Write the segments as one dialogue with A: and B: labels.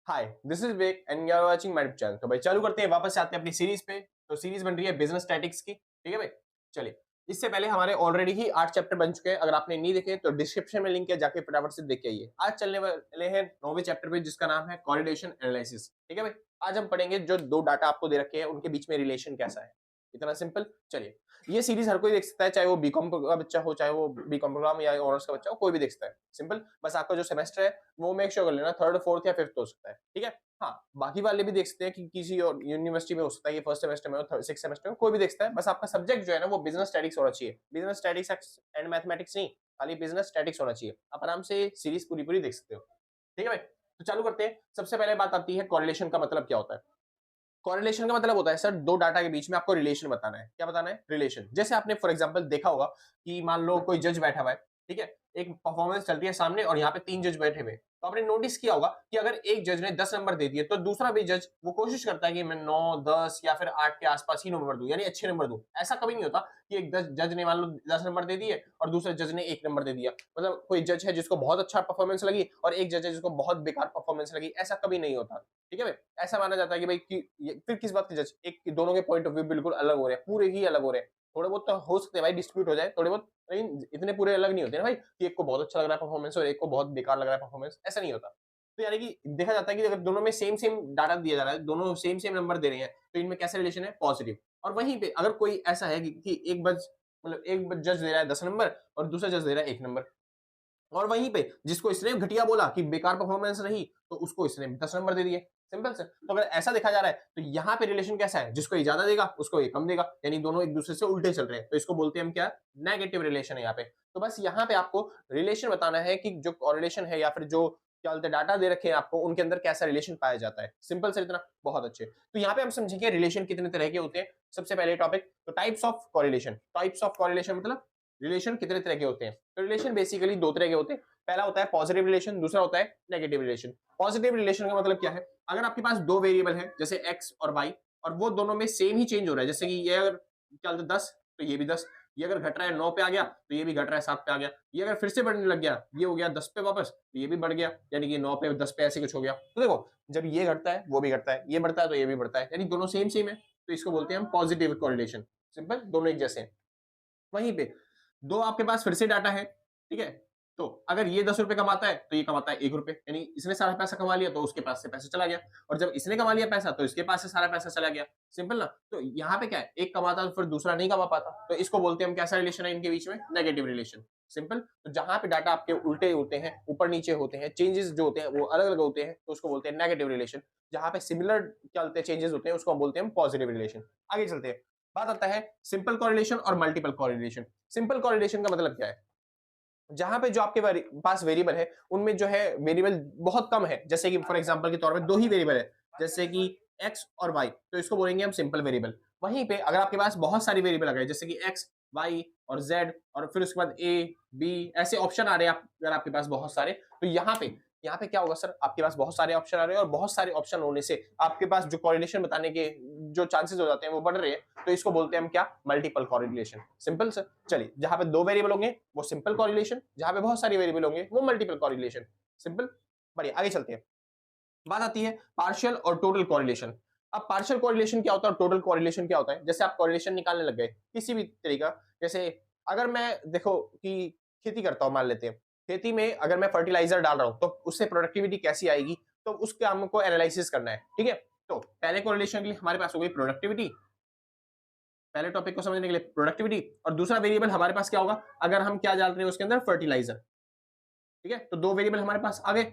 A: Hi, this is Vivek and you are watching my channel. तो भाई चालू करते हैं, वापस से आते हैं अपनी सीरीज पे। तो सीरीज बन रही है बिजनेस स्टैटिक्स की, ठीक है भाई। चलिए, इससे पहले हमारे ऑलरेडी ही 8 चैप्टर बन चुके हैं। अगर आपने नहीं देखे तो डिस्क्रिप्शन में लिंक है, जाके फटाफट से देख के आइए। आज चलने वाले हैं 9वें चैप्टर पे, जिसका नाम है कोरिलेशन एनालिसिस, ठीक है भाई। आज हम पढ़ेंगे जो दो डाटा आपको दे रखे हैं उनके बीच में रिलेशन कैसा है। इतना सिंपल। चलिए, ये सीरीज हर कोई देख सकता है, चाहे वो बीकॉम का बच्चा हो, चाहे वो बीकॉम प्रोग्राम या ऑनर्स का बच्चा हो, कोई भी देख सकता है। सिंपल। बस आपका जो सेमेस्टर है वो मेक श्योर कर लेना, थर्ड, फोर्थ या फिफ्थ हो सकता है, ठीक है। हाँ, बाकी वाले भी देख सकते हैं कि किसी और यूनिवर्सिटी में हो सकता है, ये फर्स्ट सेमेस्टर में हो, सिक्स सेमेस्टर में, कोई भी देख सकता है। बस आपका सब्जेक्ट जो है ना वो बिजनेस स्टैटिक्स होना चाहिए। बिजनेस स्टैटिक्स एंड मैथमेटिक्स नहीं, खाली बिजनेस स्टैटिक्स होना चाहिए। आप आराम से सीरीज पूरी पूरी देख सकते हो, ठीक है भाई। तो चालू करते हैं। सबसे पहले बात आती है कोरिलेशन का मतलब क्या होता है। कोरिलेशन का मतलब होता है सर, दो डाटा के बीच में आपको रिलेशन बताना है। क्या बताना है? रिलेशन। जैसे आपने फॉर एग्जांपल देखा होगा कि मान लो कोई जज बैठा हुआ है, ठीक है। एक परफॉर्मेंस चल रही है सामने और यहाँ पे 3 जज बैठे हुए हैं। तो आपने नोटिस किया होगा कि अगर एक जज ने 10 नंबर दे दिए तो दूसरा भी जज वो कोशिश करता है कि मैं 9, 10 या फिर 8 के आसपास ही नंबर दूं, यानी अच्छे नंबर दूं। ऐसा कभी नहीं होता कि एक जज ने मान लो 10 नंबर दे दिए और दूसरे जज ने 1 नंबर दे दिया। मतलब कोई जज है जिसको बहुत अच्छा परफॉर्मेंस लगी और एक जज है जिसको बहुत बेकार परफॉर्मेंस लगी। ऐसा कभी नहीं होता, ठीक है भाई। ऐसा माना जाता है कि भाई कि फिर किस बात की जज, एक दोनों के पॉइंट ऑफ व्यू बिल्कुल अलग हो रहे हैं, पूरे ही अलग हो रहे हैं। थोड़े बहुत तो हो सकते हैं भाई डिस्प्यूट हो जाए थोड़े बहुत, लेकिन इतने पूरे अलग नहीं होते ना भाई कि एक को बहुत अच्छा लग रहा है परफॉर्मेंस और एक को बहुत बेकार लग रहा है परफॉर्मेंस। ऐसा नहीं होता। तो यानी कि देखा जाता है कि अगर दोनों में सेम सेम डाटा दिया जा रहा है, दोनों सेम सेम नंबर दे रहे हैं, तो इनमें कैसा रिलेशन है? पॉजिटिव। और वहीं पे अगर कोई ऐसा है कि एक बज मतलब एक जज दे रहा है 10 नंबर और दूसरा जज दे रहा है 1 नंबर, और वहीं पे जिसको इसने घटिया बोला कि बेकार परफॉर्मेंस रही, तो उसको इसने 10 नंबर दे दिए। सिंपल से। तो अगर ऐसा देखा जा रहा है तो यहाँ पे रिलेशन कैसा है? जिसको ये ज्यादा देगा उसको ये कम देगा, यानी दोनों एक दूसरे से उल्टे चल रहे हैं। तो इसको बोलते हैं हम क्या? नेगेटिव रिलेशन है यहाँ पे। तो बस यहाँ पे आपको रिलेशन बताना है कि जो कॉरिलेशन है या फिर जो क्या बोलते हैं डाटा दे रखे हैं आपको, उनके अंदर कैसा रिलेशन पाया जाता है। सिंपल से इतना, बहुत अच्छे। तो यहाँ पे हम समझेंगे रिलेशन कितने तरह के होते हैं। सबसे पहले टॉपिक तो types of correlation. Types of correlation मतलब रिलेशन कितने तरह के होते हैं। तो रिलेशन बेसिकली दो तरह के होते हैं। पहला होता है पॉजिटिव रिलेशन, दूसरा होता है नेगेटिव रिलेशन। पॉजिटिव रिलेशन का मतलब क्या है? अगर आपके पास दो वेरिएबल है जैसे एक्स और वाई, और वो दोनों में सेम ही चेंज हो रहा है, जैसे कि ये अगर क्या बोलते हैं 10 तो ये भी 10, ये अगर घट रहा है 9 पे आ गया तो ये भी घट रहा है 7 पे आ गया, ये अगर फिर से बढ़ने लग गया, ये हो गया 10 पे वापस तो ये भी बढ़ गया, यानी कि 9 पे 10 पे ऐसे कुछ हो गया। तो देखो, जब ये घटता है वो भी घटता है, ये बढ़ता है तो ये भी बढ़ता है, यानी दोनों सेम सेम है। तो इसको बोलते हैं हम पॉजिटिव कोरिलेशन। सिंपल, दोनों एक जैसे हैं। वहीं पे दो आपके पास फिर से डाटा है, ठीक है। तो अगर ये 10 रुपए कमाता है तो ये कमाता है 1 रुपए, यानी इसने सारा पैसा कमा लिया तो उसके पास से पैसा चला गया, और जब इसने कमा लिया पैसा तो इसके पास से सारा पैसा चला गया। सिंपल ना। तो यहाँ पे क्या है, एक कमाता तो फिर दूसरा नहीं कमा पाता, तो इसको बोलते हैं हम कैसा रिलेशन है इनके बीच में? Negative relation. सिंपल। तो जहां पे डाटा आपके उल्टे होते हैं, ऊपर नीचे होते हैं, चेंजेस जो होते हैं वो अलग अलग होते हैं, तो उसको बोलते हैं नेगेटिव रिलेशन। जहां पे सिमिलर क्या बोलते हैं चेंजेस होते हैं, उसको हम बोलते हैं पॉजिटिव रिलेशन। आगे चलते हैं। बात आता है सिंपल कोरिलेशन और मल्टीपल कोरिलेशन। सिंपल कोरिलेशन का मतलब क्या है? जहां पे जो आपके पास वेरिएबल है उनमें जो है वेरिएबल बहुत कम है, जैसे कि फॉर एग्जांपल के तौर पे दो ही वेरिएबल है, जैसे कि एक्स और वाई, तो इसको बोलेंगे हम सिंपल वेरिएबल। वहीं पे अगर आपके पास बहुत सारी वेरिएबल आ गए, जैसे कि एक्स, वाई और जेड, और फिर उसके बाद ए, बी, ऐसे ऑप्शन आ रहे हैं अगर आपके पास बहुत सारे, तो यहाँ पे क्या होगा सर, आपके पास बहुत सारे ऑप्शन आ रहे हैं और बहुत सारे ऑप्शन होने से आपके पास जो कोरिलेशन बताने के जो चांसेस हो जाते हैं वो बढ़ रहे हैं, तो इसको बोलते हैं हम क्या? Multiple correlation. Simple sir. चलिए, जहां पे दो वेरिएबल होंगे वो सिंपल कोरिलेशन, जहां पे बहुत सारी वेरिएबल होंगे वो मल्टीपल कोरिलेशन। सिंपल। बढ़िया, आगे चलते हैं। बात आती है पार्शियल और टोटल कोरिलेशन। अब पार्शियल कोरिलेशन क्या होता है और टोटल कोरिलेशन क्या होता है? जैसे आप कोरिलेशन निकालने लग गए किसी भी तरीका, जैसे अगर मैं देखो कि खेती करता हूं, मान लेते हैं खेती में अगर मैं फर्टिलाइजर डाल रहा हूं तो उससे प्रोडक्टिविटी कैसी आएगी, तो उस काम को एनालिसिस करना है, ठीक है। तो पहले कोरिलेशन के लिए हमारे पास हो गई प्रोडक्टिविटी, पहले टॉपिक को समझने के लिए प्रोडक्टिविटी, और दूसरा वेरिएबल हमारे पास क्या होगा अगर हम क्या डाल रहे हैं उसके अंदर? फर्टिलाइजर, ठीक है। तो दो वेरिएबल हमारे पास आ गए।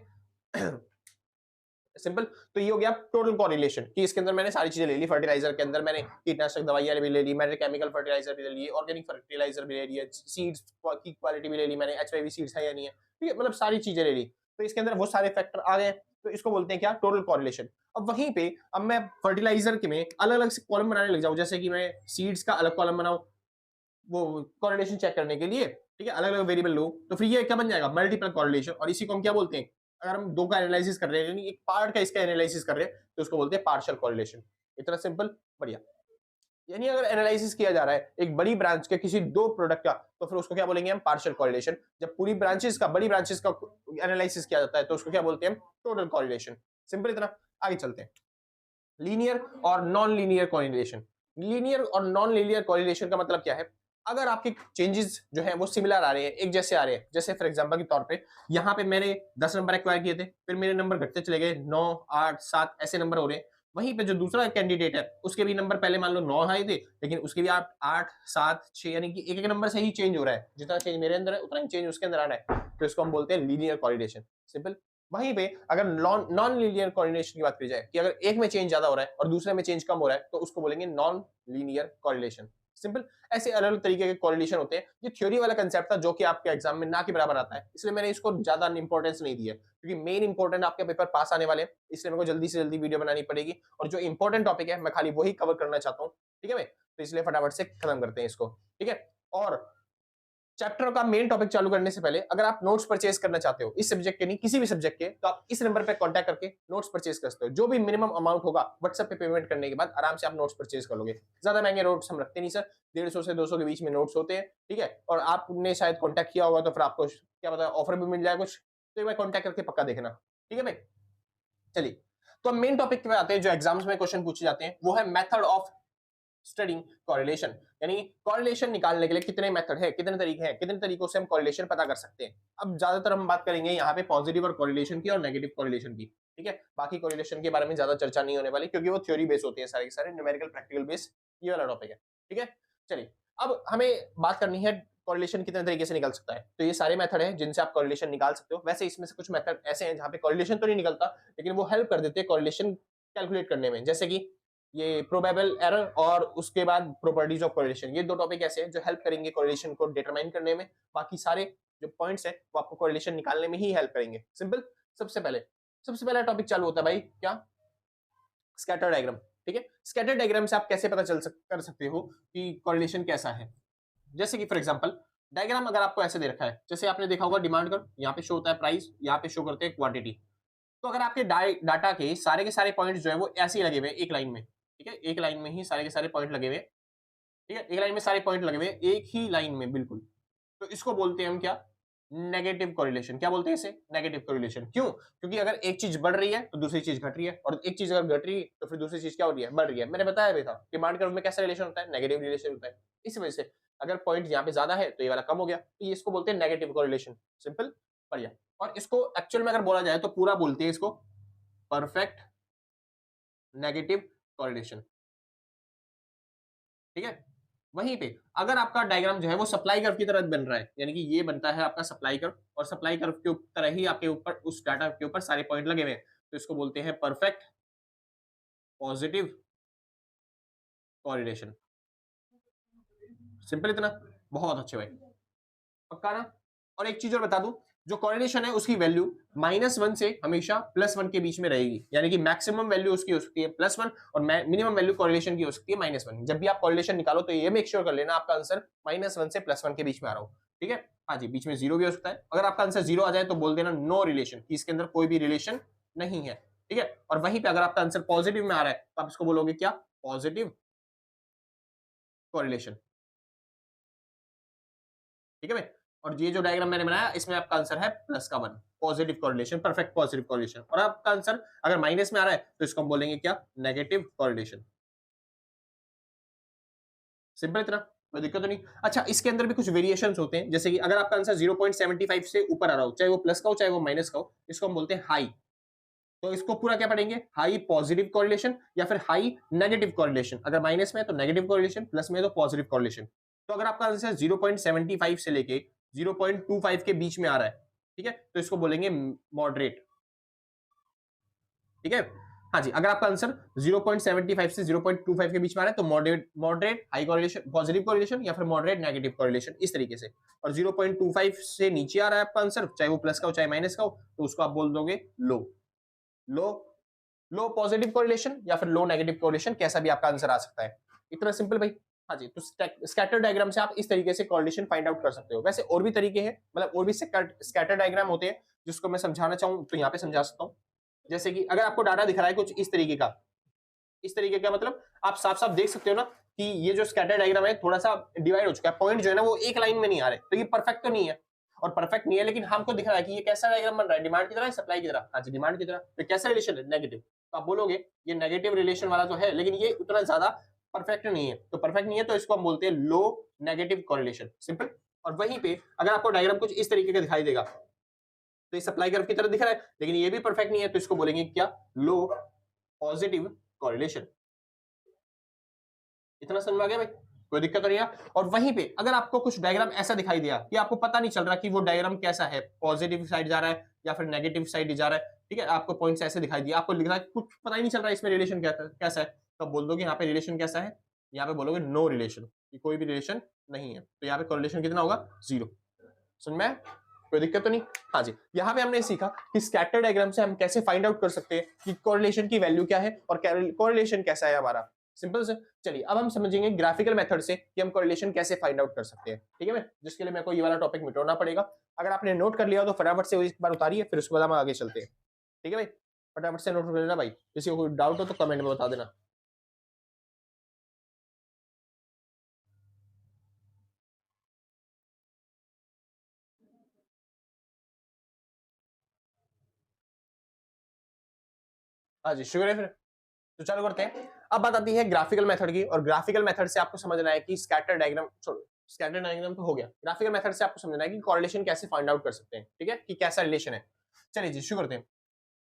A: सिंपल। तो ये हो गया टोटल कोरिलेशन कि इसके अंदर मैंने सारी चीजें ले ली, फर्टिलाइजर के अंदर मैंने कीटनाशक दवाइयां भी ले ली, मैंने केमिकल फर्टिलाइजर भी ले लिए, ऑर्गेनिक फर्टिलाइजर भी ले लिया, सीड्स की क्वालिटी भी ले ली मैंने, एचवाईवी सीड्स है या नहीं है, ठीक है, मतलब सारी चीजें ले ली। तो इसके अंदर वो सारे फैक्टर आ गए, तो इसको बोलते हैं क्या? Total correlation. अब वहीं पे अब मैं फर्टिलाइजर के में अलग अलग से कॉलम बनाने लग जाऊं, जैसे कि मैं सीड्स का अलग कॉलम बनाऊं वो कोरिलेशन चेक करने के लिए, ठीक है, अलग अलग वेरिएबल लो, तो फिर ये क्या बन जाएगा? Multiple correlation. और इसी को हम क्या बोलते हैं? अगर हम दो का एनालिसिस कर रहे हैं, यानी एक पार्ट का इसका एनालिसिस कर रहे हैं, तो उसको बोलते हैं पार्शियल कोरिलेशन। इतना सिंपल। बढ़िया। यानी अगर एनालिसिस किया जा रहा है एक बड़ी ब्रांच के किसी दो प्रोडक्ट का, तो फिर उसको क्या बोलेंगे हम? Partial correlation. जब पूरी ब्रांचेस का, बड़ी ब्रांचेस का एनालिसिस किया जाता है तो उसको क्या बोलते हैं हम? Total correlation. सिंपल इतना। आगे चलते हैं, लीनियर और नॉन लीनियर कोरिलेशन। लीनियर और नॉन लीनियर कोरिलेशन का मतलब क्या है? अगर आपके चेंजेस जो है वो सिमिलर आ रहे हैं, एक जैसे आ रहे हैं, जैसे फॉर एग्जांपल के तौर पे यहाँ पे मैंने 10 नंबर एक्वायर किए थे, फिर मेरे नंबर घटते चले गए, 9 8 7 ऐसे नंबर हो रहे हैं। वहीं पे जो दूसरा कैंडिडेट है उसके भी नंबर पहले मान लो 9 आए थे, लेकिन उसके भी आप 8 7 6 यानी कि एक एक नंबर से ही चेंज हो रहा है, जितना चेंज मेरे अंदर है उतना ही चेंज उसके अंदर आ रहा है, तो इसको हम बोलते हैं लीनियर कोरिलेशन। सिंपल। वहीं पे अगर नॉन लीनियर कोरिलेशन की बात की जाए कि अगर एक में चेंज ज्यादा हो रहा है और दूसरे में चेंज कम हो रहा है, तो उसको बोलेंगे नॉन लीनियर कोरिलेशन। सिंपल। ऐसे अलग अलग तरीके के कोरिलेशन होते हैं। ये थ्योरी वाला कंसेप्ट था जो कि आपके एग्जाम में ना के बराबर आता है, इसलिए मैंने इसको ज्यादा इंपॉर्टेंस नहीं दी है, क्योंकि मेन इंपॉर्टेंट आपके पेपर पास आने वाले हैं, इसलिए मेरे को जल्दी से जल्दी वीडियो बनानी पड़ेगी, और जो इंपॉर्टेंट टॉपिक है मैं खाली वही कवर करना चाहता हूँ। ठीक है भाई, तो इसलिए फटाफट से खत्म करते हैं इसको। ठीक है। और चैप्टर का मेन टॉपिक चालू करने से पहले अगर आप नोट्स परचेज करना चाहते हो, इस सब्जेक्ट के नहीं किसी भी सब्जेक्ट के, तो आप इस नंबर पे कांटेक्ट करके नोट्स परचेज कर सकते हो। जो भी मिनिमम अमाउंट होगा व्हाट्सएप पे पेमेंट करने के बाद आराम से आप नोट्स परचेज कर लोगे। ज्यादा महंगे नोट्स हम रखते नहीं सर, 150 से 200 के बीच में नोट्स होते हैं। ठीक है। और आपने शायद कॉन्टैक्ट किया होगा तो फिर आपको क्या पता ऑफर भी मिल जाए कुछ, तो एक बार कॉन्टैक्ट करके पक्का देखना। ठीक है भाई। चलिए, तो हम मेन टॉपिक पे आते हैं, जो एग्जाम्स में क्वेश्चन पूछे जाते हैं, वो है मेथड ऑफ स्टडिंग कोरिलेशन। यानी कोरिलेशन निकालने के लिए कितने मेथड है, कितने तरीके हैं, कितने तरीकों से हम कोरिलेशन पता कर सकते हैं। अब ज्यादातर हम बात करेंगे यहाँ पे पॉजिटिव और कोरिलेशन की और नेगेटिव कोरिलेशन की। ठीक है। बाकी कोरिलेशन के बारे में ज्यादा चर्चा नहीं होने वाली, क्योंकि वो थ्योरी बेस होती है सारे के सारे, न्यूमेरिकल प्रैक्टिकल बेस ये वाला टॉपिक है। ठीक है। चलिए, अब हमें बात करनी है कोरिलेशन कितने तरीके से निकल सकता है। तो ये सारे मेथड है जिनसे आप कोरिलेशन निकाल सकते हो। वैसे इसमें से कुछ मेथड ऐसे हैं जहाँ पे कोरिलेशन तो नहीं निकलता, लेकिन वो हेल्प कर देते हैं कोरिलेशन कैलकुलेट करने में, जैसे कि ये प्रोबेबल एरर और उसके बाद प्रॉपर्टीज ऑफ कोरिलेशन। ये दो टॉपिक ऐसे हैं जो हेल्प करेंगे कोरिलेशन को डिटरमाइन करने में। बाकी सारे जो पॉइंट्स है वो आपको कोरिलेशन निकालने में ही हेल्प करेंगे। सिंपल। सबसे पहला टॉपिक चालू होता है भाई क्या? Scatter diagram. ठीक है। स्कैटर डायग्राम से आप कैसे पता कर सकते हो कि कोरिलेशन कैसा है? जैसे कि फॉर एग्जांपल डायग्राम अगर आपको ऐसे दे रखा है, जैसे आपने देखा होगा डिमांड कर, यहाँ पे शो होता है प्राइस, यहाँ पे शो करते हैं क्वांटिटी। तो अगर आपके डाटा के सारे पॉइंट जो है वो ऐसे ही लगे हुए एक लाइन में, ठीक है, एक लाइन में ही सारे के सारे पॉइंट लगे हुए, ठीक है, एक लाइन में सारे पॉइंट लगे हुए एक ही लाइन में बिल्कुल, तो इसको बोलते हैं हम क्या? Negative correlation. क्या बोलते हैं इसे? Negative correlation. क्यों? क्योंकि अगर एक चीज बढ़ रही है तो दूसरी चीज घट रही है, और एक चीज अगर घट रही है तो फिर दूसरी चीज क्या हो रही है? बढ़ रही है। मैंने बताया भी था डिमांड कर्व में कैसा रिलेशन होता है? नेगेटिव रिलेशन होता है। इस वजह से अगर पॉइंट यहाँ पे ज्यादा है तो ये वाला कम हो गया, तो ये इसको बोलते हैं नेगेटिव कोरिलेशन। सिंपल। बढ़िया। और इसको एक्चुअल में अगर बोला जाए तो पूरा बोलते हैं इसको परफेक्ट नेगेटिव कोरिलेशन। ठीक है। वहीं पे अगर आपका डायग्राम जो है वो सप्लाई कर्व की तरह बन रहा है, यानी कि ये बनता है आपका सप्लाई कर्व, और सप्लाई कर्व के तरह ही आपके ऊपर उस डाटा के ऊपर सारे पॉइंट लगे हुए हैं, तो इसको बोलते हैं परफेक्ट पॉजिटिव कोरिलेशन। सिंपल इतना। बहुत अच्छे भाई, पक्का ना? और एक चीज और बता दूं, जो कोरिलेशन है उसकी वैल्यू -1 से हमेशा +1 के बीच में रहेगी, यानी कि मैक्सिमम वैल्यू उसकी हो सकती है +1 और मिनिमम वैल्यू कोरिलेशन की हो सकती है -1। जब भी आप कोरिलेशन निकालो तो ये मेक श्योर कर लेना आपका आंसर -1 से +1 के बीच में आ रहा हो। ठीक है। हाँ जी, बीच में 0 भी हो सकता है। अगर आपका आंसर 0 आ जाए तो बोल देना नो रिलेशन, कि इसके अंदर कोई भी रिलेशन नहीं है। ठीक है। और वहीं पे अगर आपका आंसर पॉजिटिव में आ रहा है तो आप इसको बोलोगे क्या? Positive correlation. ठीक है भाई। और ये जो डायग्राम मैंने बनाया इसमें आपका आंसर है +1 positive correlation, perfect positive correlation. और आपका आंसर अगर माइनस में आ रहा है तो इसको हम बोलेंगे क्या? Negative correlation. सिंपल इतना, कोई दिक्कत तो नहीं। अच्छा, इसके अंदर भी कुछ वेरिएशंस होते हैं, जैसे कि अगर आपका आंसर 0.75 से ऊपर आ रहा हो, चाहे वो प्लस का हो चाहे वो माइनस का हो, इसको हम बोलते हैं हाई। तो इसको पूरा क्या पढ़ेंगे? हाई पॉजिटिव कोरिलेशन या फिर हाई नेगेटिव कोरिलेशन। अगर माइनस में है तो नेगेटिव कोरिलेशन, प्लस में है तो पॉजिटिव कोरिलेशन। तो अगर आपका आंसर 0.75 से लेके 0.25 के बीच में आ रहा है, ठीक है, तो इसको बोलेंगे मॉडरेट। ठीक है। हाँ जी, अगर आपका आंसर 0.75 से 0.25 के बीच में आ रहा है तो moderate high correlation positive correlation या फिर मॉडरेट नेगेटिव कोरिलेशन, इस तरीके से। और 0.25 से नीचे आ रहा है आपका आंसर, चाहे वो प्लस का हो चाहे माइनस का हो, तो उसको आप बोल दोगे लो। लो लो पॉजिटिव कोरिलेशन या फिर लो नेगेटिव कोरिलेशन, कैसा भी आपका आंसर आ सकता है। इतना सिंपल भाई। हाँ जी, तो स्कैटर डायग्राम से आप इस तरीके से कोरिलेशन फाइंड आउट कर सकते हो। वैसे और भी तरीके हैं, मतलब और भी स्कैटर डायग्राम होते हैं जिसको मैं समझाना चाहूँ तो यहाँ पे समझा सकता हूँ। जैसे कि अगर आपको डाटा दिख रहा है कुछ इस तरीके का, इस तरीके का मतलब आप साफ साफ देख सकते हो ना कि ये जो स्कैटर डायग्राम है थोड़ा सा डिवाइड हो चुका है, पॉइंट जो है ना वो एक लाइन में नहीं आ रहे, तो ये परफेक्ट तो नहीं है। और परफेक्ट नहीं है, लेकिन हमको दिख रहा है कि ये कैसा डायग्राम बन रहा है, डिमांड की तरह है सप्लाई की तरह, हाँ जी डिमांड की तरह, तो कैसा रिलेशन है, नेगेटिव। तो आप बोलोगे ये नेगेटिव रिलेशन वाला तो है, लेकिन ये उतना ज्यादा परफेक्ट नहीं है, तो परफेक्ट नहीं है तो इसको हम बोलते हैं लो नेगेटिव कोरिलेशन, सिंपल। और वहीं पे अगर आपको डायग्राम कुछ इस तरीके का दिखाई देगा, तो ये सप्लाई कर्व की तरह दिख रहा है, लेकिन ये भी परफेक्ट नहीं है, तो इसको बोलेंगे क्या, लो पॉजिटिव कोरिलेशन। इतना समझ में आ गया भाई, कोई दिक्कत नहीं है। और वहीं पे अगर आपको कुछ डायग्राम ऐसा दिखाई दिया कि आपको पता नहीं चल रहा कि वो डायग्राम कैसा है, पॉजिटिव साइड जा रहा है या फिर नेगेटिव साइड जा रहा है, ठीक है, आपको पॉइंट्स ऐसे दिखाई दिया, आपको लिख रहा है कुछ पता ही नहीं चल रहा है इसमें रिलेशन कैसा है, तो बोल दोगे यहाँ पे रिलेशन कैसा है, यहाँ पे बोलोगे नो रिलेशन, कोई भी रिलेशन नहीं है, तो यहाँ पे कोरिलेशन कितना होगा, 0। समझ में, कोई दिक्कत तो नहीं। हाँ जी, यहाँ पे हमने सीखा कि स्कैटर डायग्राम से हम कैसे फाइंड आउट कर सकते हैं कि कोरिलेशन की वैल्यू क्या है और कोरिलेशन कैसा है हमारा, सिंपल से। चलिए अब हम समझेंगे ग्राफिकल मेथड से कि हम कोरिलेशन कैसे फाइंड आउट कर सकते हैं, ठीक है, जिसके लिए मेरे को ये वाला टॉपिक मिटाना पड़ेगा। अगर आपने नोट कर लिया तो फटाफट से एक बार उतारिए, फिर उसके बाद हम आगे चलते हैं, ठीक है भाई, फटाफट से नोट कर लेना भाई, किसी को कोई डाउट हो तो कमेंट में बता देना। हाँ जी शुक्र है फिर, तो चालू करते हैं। अब बात आती है ग्राफिकल मेथड की, और ग्राफिकल मेथड से आपको समझना है कि स्कैटर डायग्राम, छोड़ो स्कैटर डायग्राम तो हो गया, ग्राफिकल मेथड से आपको समझना है कि कोरिलेशन कैसे फाइंड आउट कर सकते हैं, ठीक है, कि कैसा रिलेशन है। चलिए जी शुरू करते हैं।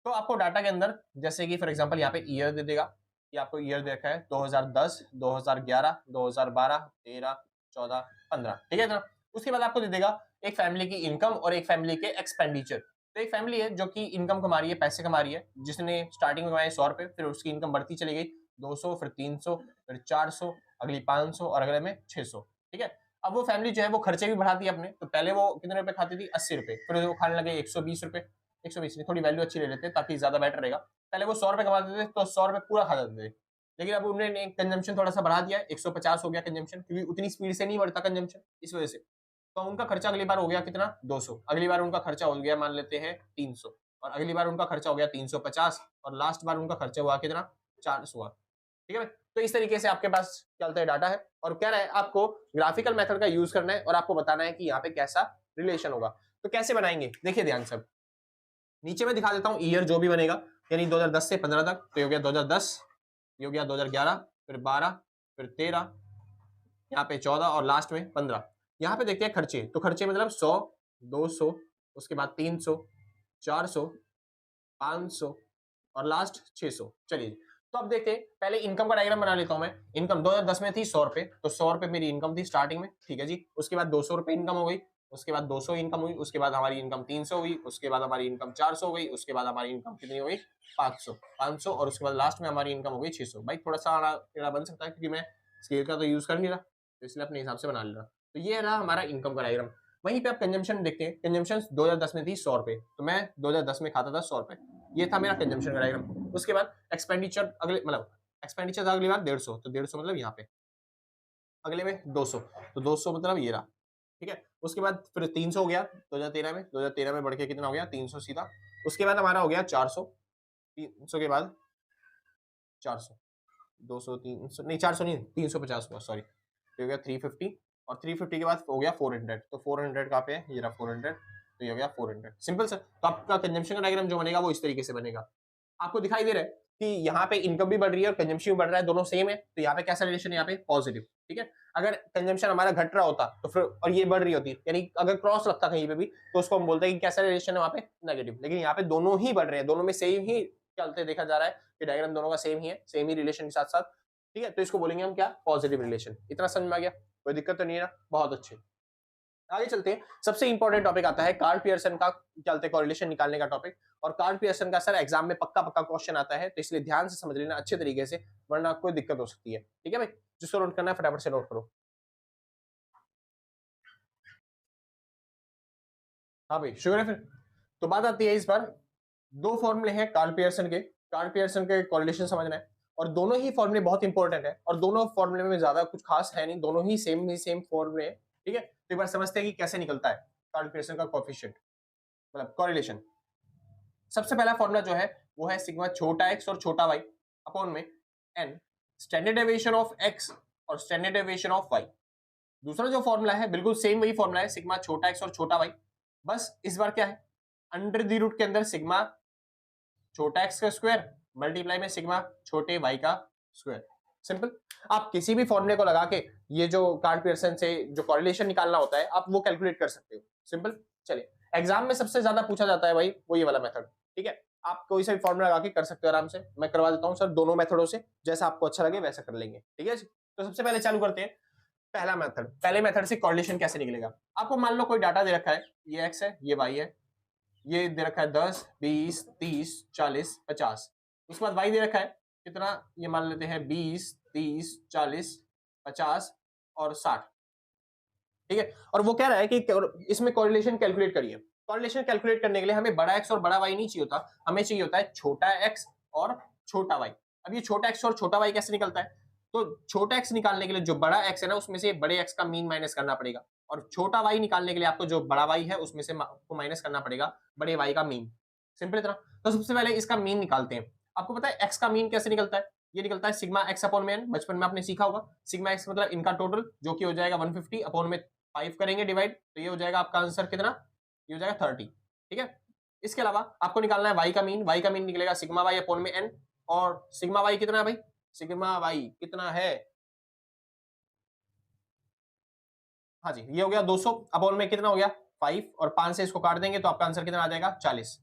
A: तो आपको डाटा के अंदर जैसे कि फॉर एग्जांपल यहाँ पे ईयर दे देगा, कि आपको ईयर दे रखा है 2010, 2011, 2012, 13, 14, 15, ठीक है ना। उसके बाद आपको दे देगा एक फैमिली की इनकम और एक फैमिली के एक्सपेंडिचर। तो एक फैमिली है जो कि इनकम कमा रही है, पैसे कमा रही है, जिसने स्टार्टिंग में कमाए 100 रुपए, फिर उसकी इनकम बढ़ती चली गई 200, फिर 300, फिर 400, अगली 500 और अगले में 600, ठीक है। अब वो फैमिली जो है वो खर्चे भी बढ़ाती है अपने, तो पहले वो कितने रुपए खाती थी, 80 रुपए, फिर वो खाने लगे 120 रुपए, 120 नहीं, थोड़ी वैल्यू अच्छी ले लेते हैं ताकि ज्यादा बेटर रहेगा। पहले वो 100 रुपए कमाते थे तो 100 रुपए पूरा खा जाते थे, लेकिन अब उन्होंने कंजम्पशन थोड़ा सा बढ़ा दिया, 150 हो गया कंजम्पशन, क्योंकि उतनी स्पीड से नहीं बढ़ता कंजम्पशन, इस वजह से। तो उनका खर्चा अगली बार हो गया कितना, 200, अगली बार उनका खर्चा हो गया मान लेते हैं 300, और अगली बार उनका खर्चा हो गया 350, और लास्ट बार उनका खर्चा हुआ कितना, 400 हुआ, ठीक है। तो इस तरीके से आपके पास चलता है डाटा है, और क्या है आपको ग्राफिकल मेथड का यूज करना है और आपको बताना है कि यहाँ पे कैसा रिलेशन होगा। तो कैसे बनाएंगे, देखिए ध्यान से, नीचे में दिखा देता हूँ ईयर जो भी बनेगा, यानी 2010 से 15 तक, तो ये हो गया 2010, ये हो गया 2011, फिर 12, फिर 13, यहाँ पे 14 और लास्ट में 15। यहाँ पे देखते हैं खर्चे, तो खर्चे मतलब 100, 200, उसके बाद 300, 400, 500 और लास्ट 600। चलिए तो अब देखते हैं, पहले इनकम का डायग्राम बना लेता हूं मैं। इनकम 2010 में थी 100 रुपए, तो 100 रुपए मेरी इनकम थी स्टार्टिंग में, ठीक है जी। उसके बाद 200 रुपए इनकम हो गई, उसके बाद 200 इनकम हुई, उसके बाद हमारी इनकम 300 हुई, उसके बाद हमारी इनकम 400 हो गई, उसके बाद हमारी इनकम कितनी हो गई, 500, 500, और उसके बाद लास्ट में हमारी इनकम हो गई 600। भाई थोड़ा सा टेढ़ा बन सकता है क्योंकि मैं स्केल का तो यूज कर नहीं रहा, तो इसलिए अपने हिसाब से बना ले रहा। तो ये रहा हमारा इनकम का डायग्राम। वहीं पे आप कंजम्पशन देखते हैं, कंजम्पशन 2010 में थी 100 रुपए, तो मैं 2010 में खाता था 100 रुपए, ये था मेरा कंजम्पशन का डायग्राम। उसके बाद एक्सपेंडिचर अगले मतलब एक्सपेंडिचर था अगली बार 150, तो 150 मतलब यहाँ पे, अगले में 200, तो 200 मतलब ये रहा, ठीक है। उसके बाद फिर 300 हो गया 2013 में, 2013 में बढ़ के कितना हो गया 300 सीधा। उसके बाद हमारा हो गया 400, 300 के बाद 400, 200, 300 नहीं, 400 नहीं, 350 हुआ, सॉरी, तो हो गया 350, और 350 के बाद हो गया 400, तो 400 कहाँ पे है, ये रहा 400, तो ये हो गया 400, सिंपल सर। तो आपका कंजम्पशन का डायग्राम जो बनेगा वो इस तरीके से बनेगा। आपको दिखाई दे रहा है कि यहाँ पे इनकम भी बढ़ रही है और कंजम्पशन भी बढ़ रहा है, दोनों सेम है, तो यहाँ पे कैसा रिलेशन है, यहाँ पे पॉजिटिव, ठीक है। अगर कंजम्पशन हमारा घट रहा होता तो फिर, और ये बढ़ रही होती, यानी अगर क्रॉस लगता कहीं पे भी, तो उसको हम बोलते हैं कि कैसा रिलेशन है वहाँ पे, नेगेटिव। लेकिन यहाँ पे दोनों ही बढ़ रहे हैं, दोनों में सेम ही चलते देखा जा रहा है कि डायग्राम दोनों का सेम ही है, सेम ही रिलेशन के साथ साथ, ठीक है। तो इसको बोलेंगे हम क्या, पॉजिटिव रिलेशन। इतना समझ में आ गया, कोई दिक्कत तो नहीं है ना, बहुत अच्छे। आगे चलते हैं, सबसे इंपॉर्टेंट टॉपिक आता है कार्ल पियर्सन का, चलते कोरिलेशन निकालने का टॉपिक। और कार्ल पियर्सन का सर एग्जाम में पक्का पक्का क्वेश्चन आता है, तो इसलिए ध्यान से समझ लेना अच्छे तरीके से, वरना कोई दिक्कत हो सकती है, ठीक है भाई। जिसको नोट करना है फटाफट से नोट करो। हाँ भाई शुक्र है फिर। तो बात आती है इस बार, दो फॉर्मूले हैं कार्ल पियर्सन के, कार्ल पियर्सन के कोरिलेशन समझना है, और दोनों ही फॉर्मूले बहुत इंपॉर्टेंट है, और दोनों फॉर्मूले में ज्यादा कुछ खास है नहीं, दोनों ही सेम फॉर्मूले हैं, ठीक है। तो एक बार समझते हैं कि कैसे निकलता है कार्ल पियर्सन का कोएफिशिएंट, मतलब कोरिलेशन। सबसे पहला फॉर्मूला जो है वो है सिग्मा छोटा एक्स और छोटा वाई अपॉन में n standard deviation of x और स्टैंडर्ड डेविएशन ऑफ वाई। दूसरा जो फॉर्मूला है बिल्कुल सेम वही फॉर्मूला है, सिग्मा छोटा एक्स और छोटा वाई बस इस बार क्या है, अंडर द रूट के अंदर सिग्मा छोटा एक्स का स्क्वायर मल्टीप्लाई में सिग्मा छोटे वाई का स्क्वायर। सिंपल। आप किसी भी फॉर्मूले को लगा के ये जो कार्ड पियर्सन से जो कॉरिलेशन निकालना होता है आप वो कैलकुलेट कर सकते हो। सिंपल। चलिए, एग्जाम में सबसे ज्यादा पूछा जाता है भाई वो ये वाला मेथड। ठीक है, आप कोई सा भी फॉर्मूला लगा के कर सकते हो आराम से। मैं करवा देता हूँ सर दोनों मेथडों से, जैसा आपको अच्छा लगे वैसा कर लेंगे। ठीक है जी, तो सबसे पहले चालू करते हैं पहला मेथड। पहले मेथड से कॉरिलेशन कैसे निकलेगा। आपको मान लो कोई डाटा दे रखा है, ये एक्स है ये वाई है, ये दे रखा है 10 20 30 40 50। उसके बाद वाई दे रखा है कितना, ये मान लेते हैं 20 30 40 50 और 60। ठीक है, और वो कह रहा है कि इसमें कोरिलेशन कैलकुलेट करिए। कोरिलेशन कैलकुलेट करने के लिए हमें बड़ा एक्स और बड़ा वाई नहीं चाहिए होता, हमें चाहिए होता है छोटा एक्स और छोटा वाई। अब ये छोटा एक्स और छोटा वाई कैसे निकलता है, तो छोटा एक्स निकालने के लिए जो बड़ा एक्स है ना उसमें से बड़े एक्स का मीन माइनस करना पड़ेगा, और छोटा वाई निकालने के लिए आपको जो बड़ा वाई है उसमें से आपको माइनस करना पड़ेगा बड़े वाई का मीन। सिंपल इतना। तो सबसे पहले इसका मीन निकालते हैं। आपको पता है एक्स का मीन कैसे निकलता है, ये निकलता है सिग्मा एक्स अपॉन में एन। बचपन में आपने सीखा होगा, सिग्मा एक्स मतलब इनका टोटल जो कि हो जाएगा 150 अपॉन में 5 करेंगे डिवाइड, तो ये हो जाएगा आपका आंसर कितना, ये हो जाएगा 30। ठीक है, इसके अलावा आपको निकालना है वाई का मीन। वाई का मीन निकलेगा सिग्मा वाई अपॉन में एन, और सिग्मा वाई कितना है भाई, सिग्मा वाई कितना है, हाँ जी ये हो गया 200 अपॉन में कितना हो गया 5, और 5 से इसको काट देंगे तो आपका आंसर कितना आ जाएगा 40।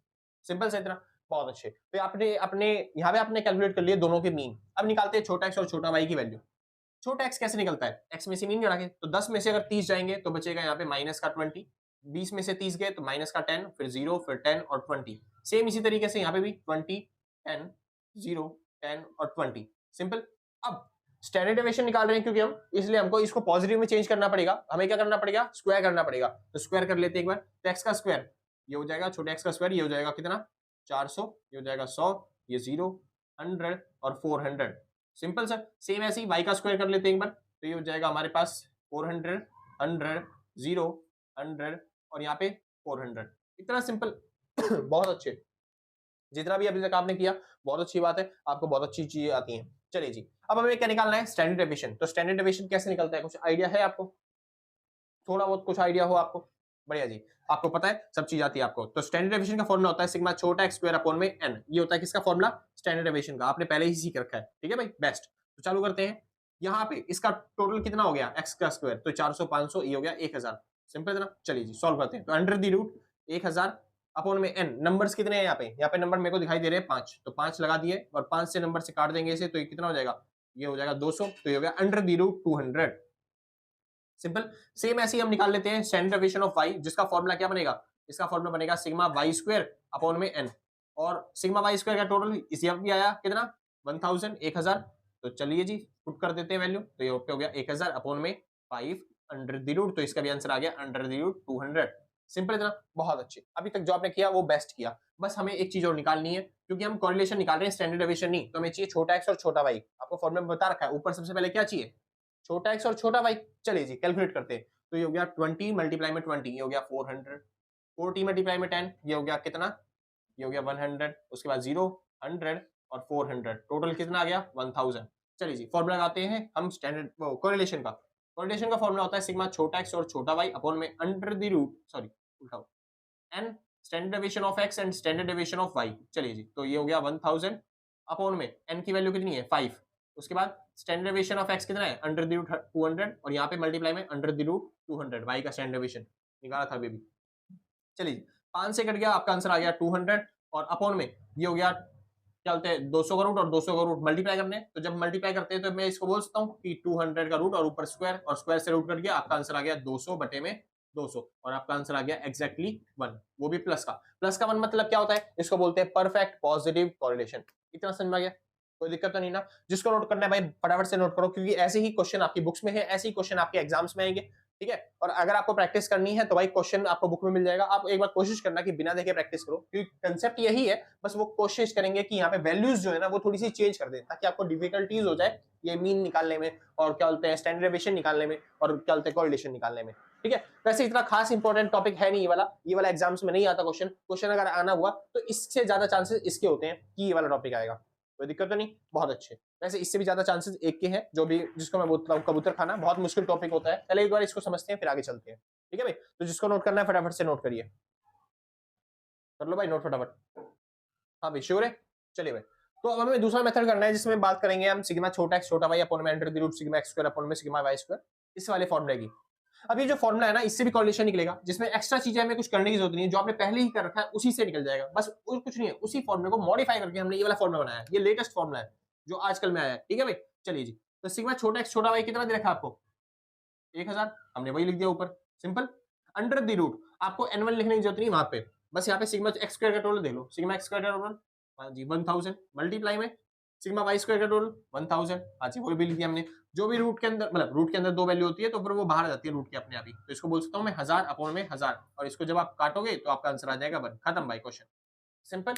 A: सिंपल से इतना। बहुत अच्छे। तो आपने अपने यहाँ पे आपने कैलकुलेट कर लिए दोनों के मीन। अब निकालते हैं छोटा एक्स और छोटा वाई की वैल्यू। छोटा एक्स कैसे निकलता है, एक्स में से मीन घटा के, तो 10 में से अगर 30 जाएंगे तो बचेगा यहाँ पे माइनस का 20, 20 में से 30 गए तो माइनस का 10, फिर 0 फिर 10 और 20। सेम इसी तरीके से यहाँ पे भी 20 10 0 10 और 20। सिंपल। अब स्टैंडर्ड डेविएशन निकाल रहे हैं क्योंकि हम, इसलिए हमको इसको पॉजिटिव में चेंज करना पड़ेगा। हमें क्या करना पड़ेगा, स्क्वायर करना पड़ेगा। तो स्क्वायर कर लेते हैं एक बार। तो एक्स का स्क्वायर ये हो जाएगा, छोटे एक्स का स्क्वायर ये हो जाएगा कितना 400, ये हो जाएगा 100, ये 0 100 और 400। Simple sir. सेम ऐसे ही वाई का स्क्वायर कर लेते हैं एक बार, तो ये हो जाएगा हमारे पास 400 100 0 100 और यहाँ पे 400। इतना सिंपल। बहुत अच्छे। जितना भी अभी तक आपने किया बहुत अच्छी बात है, आपको बहुत अच्छी चीजें आती हैं। चलिए जी, अब हमें क्या निकालना है, स्टैंडर्ड डेविएशन। तो स्टैंडर्ड डेविएशन कैसे निकलता है, कुछ आइडिया है आपको, थोड़ा बहुत कुछ आइडिया हो आपको। बढ़िया जी, आपको पता है सब चीज आती है आपको। तो स्टैंडर्ड डेविएशन का फॉर्मूला होता है सिग्मा छोटा एक्स स्क्वायर अपॉन में एन। ये होता है किसका फॉर्मूला, स्टैंडर्ड डेविएशन का। आपने पहले ही सीख रखा है। ठीक है भाई, बेस्ट। तो चालू करते हैं। यहाँ पे इसका टोटल कितना हो गया एक्स का स्क्वायर, तो 400 500 ये हो गया 1000। सिंपल इतना। चलिए जी सॉल्व करते हैं। तो अंडर द रूट 1000 अपॉन में एन। नंबर्स कितने हैं यहाँ पे नंबर मेरे को दिखाई दे रहे हैं 5, तो 5 लगा दिए, और 5 से नंबर से काट देंगे इसे, तो ये कितना हो जाएगा, ये हो जाएगा 200। तो ये हो गया under the root 200। Simple. Same ऐसे ही हम निकाल लेते हैं स्टैंडर्ड डेविएशन ऑफ वाई, जिसका फॉर्मूला क्या बनेगा, इसका फॉर्मूला बनेगा सिग्मा वाई स्क्वायर अपॉन में एन, और सिग्मा वाई स्क्वायर का टोटल इसी अब भी आया कितना 1000 1000। तो चलिए जी पुट कर देते हैं वैल्यू, तो ये हो गया 1000 अपॉन में 5 अंडर द रूट, तो इसका भी आंसर आ गया अंडर द रूट 200। सिंपल इतना। बहुत अच्छे। अभी तक जो आपने किया वो बेस्ट किया। बस हमें एक चीज और निकालनी है, क्योंकि हम कोरिलेशन निकाल रहे हैं स्टैंडर्ड डेविएशन नहीं, तो हमें चाहिए छोटा एक्स और छोटा वाई। आपको फॉर्मूला में बता रखा है ऊपर, सबसे पहले क्या चाहिए, छोटा एक्स और छोटा वाई। चलिए जी कैलकुलेट करते हैं। तो ये हो गया 20 मल्टीप्लाई में 20 ये हो गया 400, 40 मल्टीप्लाई में 10 ये हो गया कितना, ये हो गया 100, उसके बाद 0 100 और 400, टोटल कितना आ गया 1000। चलिए जी फॉर्मूला लगाते हैं हम स्टैंडर्ड कोरिलेशन का। कोरिलेशन का फॉर्मूला होता है सिग्मा छोटा एक्स और छोटा वाई अपॉन में अंडर द रूट, सॉरी उठाओ, n standard deviation of x and standard deviation of y. चलिए जी, तो ये हो गया 1000 अपॉन में एन की वैल्यू कितनी है 5, उसके बाद स्टैंडर्ड डेविएशन ऑफ एक्स कितना है अंडर द रूट 200, और यहाँ पे मल्टीप्लाई में अंडर द रूट 200 वाई का स्टैंडर्ड डेविएशन निकाला था बेबी। चलिए 5 से कट गया, आपका आंसर आ गया 200, और अपॉन में ये हो गया क्या बोलते हैं 200 का रूट, और 200 का रूट मल्टीप्लाई करने। तो जब मल्टीप्लाई करते हैं तो मैं इसको बोल सकता हूँ कि 200 का रूट और ऊपर स्क्वायर, और स्क्वायर से रूट कट गया, आपका आंसर आ गया 200 बटे में 200, और आपका आंसर आ गया एग्जैक्टली 1, वो भी प्लस का। प्लस का 1 मतलब क्या होता है, इसको बोलते हैं परफेक्ट पॉजिटिव कोरिलेशन। इतना समझ में आ गया, कोई दिक्कत तो नहीं ना। जिसको नोट करना है भाई फटाफट से नोट करो, क्योंकि ऐसे ही क्वेश्चन आपकी बुक्स में है, ऐसे ही क्वेश्चन आपके एग्जाम्स में आएंगे। ठीक है, और अगर आपको प्रैक्टिस करनी है तो भाई क्वेश्चन आपको बुक में मिल जाएगा। आप एक बार कोशिश करना कि बिना देखे प्रैक्टिस करो, क्योंकि कंसेप्ट यही है। बस वो कोशिश करेंगे कि यहाँ पे वैल्यूज जो है ना वो थोड़ी सी चेंज कर दें, ताकि आपको डिफिकल्टीज हो जाए ये मीन निकालने में, और क्या बोलते हैं स्टैंडर्ड डेविएशन निकालने में, और क्या बोलते हैं कोरिलेशन निकालने में। ठीक है, वैसे इतना खास इंपॉर्टेंट टॉपिक है नहीं ये वाला एग्जाम्स में नहीं आता क्वेश्चन। क्वेश्चन अगर आना हुआ तो इससे ज्यादा चांसेस इसके होते हैं कि ये वाला टॉपिक आएगा। कोई दिक्कत तो नहीं, बहुत अच्छे। वैसे इससे भी ज्यादा चांसेस एक के हैं, जो भी जिसको मैं बोलता हूँ कबूतर खाना, बहुत मुश्किल टॉपिक होता है। पहले एक बार इसको समझते हैं फिर आगे चलते हैं। ठीक है भाई, तो जिसको नोट करना है फटाफट से नोट करिए। कर लो भाई नोट फटाफट। हाँ भाई श्योर है। चलिए भाई, तो अब हमें दूसरा मेथड करना है जिसमें बात करेंगे हम सिग्मा छोटा एक्स छोटा वाई अपॉन में under the root sigma x square upon में सिग्मा वाई स्क्वायर, इस वाले फॉर्मूले की। अब ये जो फॉर्मूला है ना, इससे भी कॉरिलेशन निकलेगा, जिसमें एक्स्ट्रा चीजें हमें कुछ करने की जरूरत नहीं है, जो आपने पहले ही कर रखा है उसी से निकल जाएगा, बस और कुछ नहीं है। उसी फॉर्मूले को मॉडिफाई करके हमने ये वाला फॉर्मूला बनाया है, ये लेटेस्ट फॉर्मूला है जो आजकल में आया है। ठीक है भाई, चलिए जी। तो सिग्मा छोटा एक्स छोटा वाई कितना दे रखा है आपको, 1000, हमने वही लिख दिया ऊपर, सिंपल। अंडर द रूट आपको n1 लिखने की जरूरत नहीं वहां पे, बस यहाँ पे सिग्मा एक्स स्क्वायर का टोटल देख लो, सिग्मा एक्स स्क्वायर का टोटल हाँ जी 1000 मल्टीप्लाई में सिग्मा वाई स्क्वायर का टोटल 1000, हाँ जी वो भी लिख दिया हमने। जो भी रूट के अंदर मतलब रूट के अंदर दो वैल्यू होती है तो फिर वो बाहर आ जाती है रूट के अपने आप ही, तो इसको बोल सकता हूँ मैं 1000 अपॉन में 1000, और इसको जब आप काटोगे तो आपका आंसर आ जाएगा 1, खत्म भाई क्वेश्चन। सिंपल,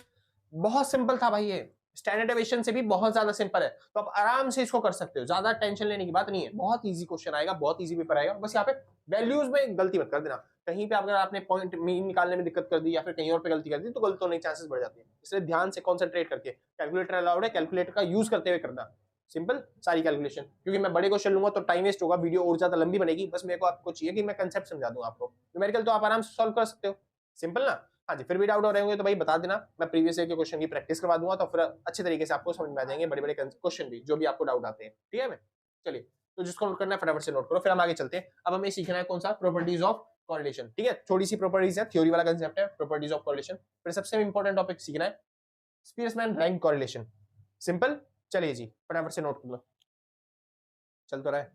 A: बहुत सिंपल था भाई ये, स्टैंडर्ड डेविएशन से भी बहुत ज्यादा सिंपल है, तो आप आराम से इसको कर सकते हो, ज्यादा टेंशन लेने की बात नहीं है, बहुत इजी क्वेश्चन आएगा, बहुत इजी पेपर आएगा। बस यहाँ पे वैल्यूज में गलती मत कर देना, कहीं पे अगर आपने पॉइंट मीन निकालने में दिक्कत कर दी या फिर कहीं और पे गलती कर दी तो गलत होने के चांसेस बढ़ जाते हैं, इसलिए ध्यान से कॉन्सेंट्रेट करके, कैलकुलेटर अलाउड है, कैलकुलेटर का यूज करते हुए करना सिंपल सारी कैलकुलेशन, क्योंकि मैं बड़े क्वेश्चन लूंगा तो टाइम वेस्ट होगा, वीडियो और ज्यादा लंबी बनेगी, बस मेरे को आपको चाहिए कि मैं कंसेप्ट समझा दूं आपको, न्यूमेरिकल तो आप आराम से सॉल्व कर सकते हो, सिंपल ना। हाँ जी, फिर भी डाउट हो रहे होंगे तो भाई बता देना, मैं प्रीवियस ईयर के क्वेश्चन की प्रैक्टिस करवा दूंगा, तो फिर अच्छे तरीके से आपको समझ में आ जाएंगे बड़े बड़े क्वेश्चन भी जो भी आपको डाउट आते हैं। ठीक है मैं, चलिए, तो जिसको नोट करना है फटाफट से नोट करो, फिर हम आगे चलते हैं। अब हमें सीखना है कौन सा, प्रॉपर्टीज ऑफ कोरिलेशन। ठीक है, थोड़ी सी प्रॉपर्टीज है, थ्योरी वाला कंसेप्ट है प्रॉपर्टीज ऑफ कोरिलेशन। फिर सबसे इंपॉर्टेंट टॉपिक सीखना है स्पीयरमैन रैंक कोरिलेशन, सिंपल। चलिए जी फटाफट से नोट कर लो, चल तो रहा है।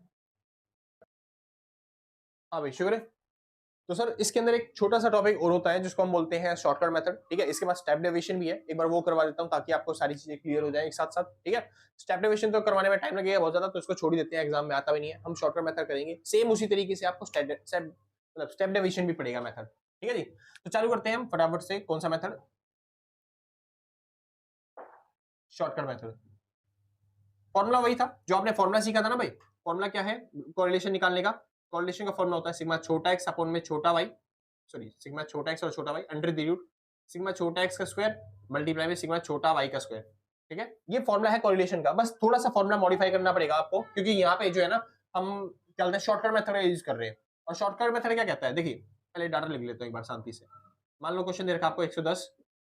A: हाँ भाई शुक्र है। तो सर इसके अंदर एक छोटा सा टॉपिक और होता है जिसको हम बोलते हैं शॉर्टकट मेथड। ठीक है, इसके बाद स्टेप डेविएशन भी है, एक बार वो करवा देता हूँ ताकि आपको सारी चीजें क्लियर हो जाए एक साथ साथ। ठीक है, स्टेप डेविएशन तो करवाने में टाइम लगेगा बहुत ज्यादा, तो इसको छोड़ ही देते हैं, एग्जाम में आता भी नहीं है, हम शॉर्टकट मेथड करेंगे। सेम उसी तरीके से आपको स्टेप डेविएशन भी पड़ेगा मेथड। ठीक है जी, तो चालू करते हैं हम फटाफट से, कौन सा मेथड, शॉर्टकट मेथड। फॉर्मूला वही था जो आपने फॉर्मूला सीखा था ना भाई, फॉर्मूला क्या है कोरिलेशन निकालने का, कोरिलेशन का फॉर्मूला होता है सिग्मा छोटा एक्स अपॉन में छोटा वाई, सॉरी सिग्मा छोटा एक्स और छोटा y under the root sigma छोटा एक्स का स्क्वायर मल्टीप्लाई में सिग्मा छोटा वाई का स्क्वायर। ठीक है, ये फॉर्मूला है कोरिलेशन का, बस थोड़ा सा फॉर्मूला मॉडिफाई करना पड़ेगा आपको, क्योंकि यहाँ पे जो है ना हम क्या बोलते हैं शॉर्टकट मेथड यूज कर रहे हैं। और शॉर्टकट मेथड क्या कहता है, देखिए पहले डाटा लिख लेते हैं एक बार शांति से। मान लो क्वेश्चन दे रखा आपको 110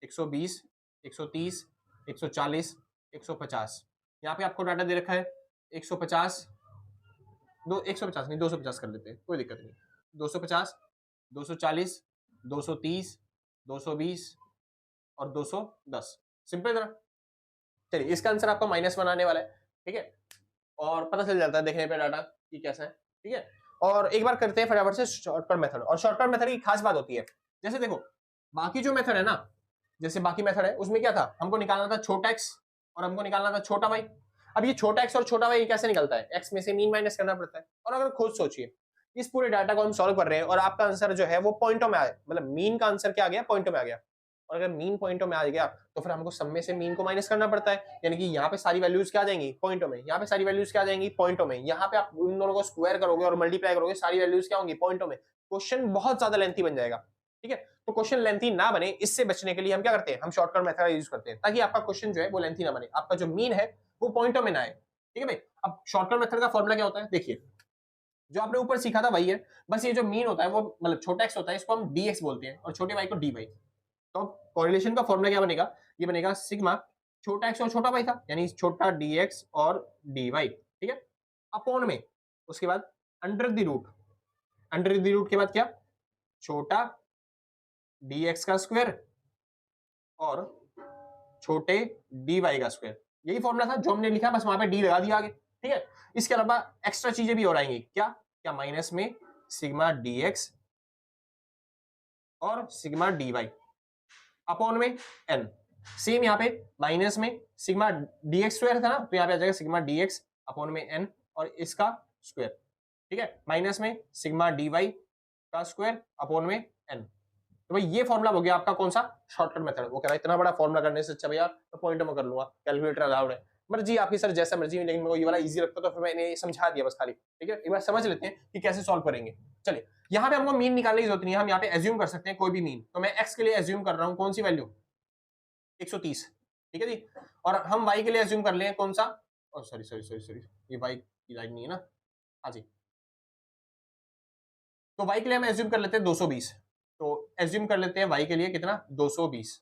A: 120 130 140 150, यहाँ पे आपको डाटा दे रखा है 150, 150 नहीं 250 कर लेते हैं, कोई दिक्कत नहीं, 250 240 230 220 और 210, सिंपल इतना। चलिए इसका आंसर आपका -1 आने वाला है। ठीक है, और पता चल जाता है देखने पे डाटा कि कैसा है। ठीक है, और एक बार करते हैं फटाफट से शॉर्टकट मेथड। और शॉर्टकट मेथड की खास बात होती है, जैसे देखो बाकी जो मेथड है ना, जैसे बाकी मेथड है उसमें क्या था, हमको निकालना था छोटा एक्स और हमको निकालना था छोटा वाई। अब ये छोटा एक्स और छोटा वाई कैसे निकलता है, एक्स में से मीन माइनस करना पड़ता है। और अगर खुद सोचिए इस पूरे डाटा को हम सॉल्व कर रहे हैं और आपका आंसर जो है वो पॉइंटों में आया, मतलब मीन का आंसर क्या आ गया, पॉइंटों में आ गया। और अगर मीन पॉइंटों में आ गया तो फिर हमको सब में से मीन को माइनस करना पड़ता है, यानी कि यहाँ पे सारी वैल्यूज क्या आ जाएंगी पॉइंटों में, यहाँ पे सारी वैल्यूज क्या आ जाएंगी पॉइंटों में, यहाँ पे आप उन दोनों को स्क्वायर करोगे और मल्टीप्लाई करोगे, सारी वैल्यूज क्या होंगी पॉइंटों में। क्वेश्चन बहुत ज्यादा लेंथी बन जाएगा। ठीक है, तो क्वेश्चन लेंथी ना बने इससे बचने के लिए हम क्या करते हैं, हम शॉर्टकट मेथड यूज करते हैं, ताकि आपका क्वेश्चन जो है वो लेंथी ना बने, आपका जो मीन है वो पॉइंटों में ना आए। ठीक है भाई, अब शॉर्टकट मेथड का फॉर्मूला क्या होता है, देखिए जो आपने ऊपर सीखा था वही है, बस ये जो मीन होता है वो मतलब छोटा एक्स होता है, इसको हम dx बोलते हैं और छोटे वाई को dy। तो कोरिलेशन का फॉर्मूला क्या बनेगा, ये बनेगा सिग्मा छोटा एक्स और छोटा वाई था, यानी छोटा dx और dy। ठीक है, अपॉन में उसके बाद under the root, under the root के बाद क्या, छोटा dx का स्क्वायर और छोटे dy का स्क्वायर। यही फॉर्मूला था जो हमने लिखा, बस वहां पे d लगा दिया आगे। ठीक है, इसके अलावा एक्स्ट्रा चीजें भी और आएंगी, क्या क्या, माइनस में सिग्मा dx और सिग्मा dy अपॉन में n। सेम यहाँ पे माइनस में सिग्मा dx स्क्वायर था ना, तो यहाँ पे आ जाएगा सिग्मा dx अपॉन में n और इसका स्क्वायर। ठीक है, माइनस में सिग्मा dy का स्क्वायर अपॉन में n। तो भाई ये फॉर्मूला हो गया आपका कौन सा, शॉर्टकट मेथड। वो कह रहा है इतना बड़ा फॉर्मूला करने से अच्छा भैया तो पॉइंट में कर लूंगा, कैलकुलेटर अलाउड है, मर्जी आपकी सर जैसा मर्जी, लेकिन मेरे को ये वाला इजी लगता तो फिर मैंने समझा दिया बस खाली। ठीक है, एक बार समझ लेते हैं कि कैसे सॉल्व करेंगे। चलिए यहाँ पे हमको मीन निकालने की जरूरत नहीं है, हम यहाँ पे एज्यूम कर सकते हैं कोई भी मीन। तो मैं एक्स के लिए एज्यूम कर रहा हूँ कौन सी वैल्यू, 130। ठीक है जी, और हम वाई के लिए एज्यूम कर ले कौन सा, सॉरी सॉरी सॉरी सॉरी, ये वाई की लाइन नहीं है ना, हाँ जी, तो वाई के लिए हम एज्यूम कर लेते हैं 220। तो एज्यूम कर लेते हैं y के लिए कितना 220।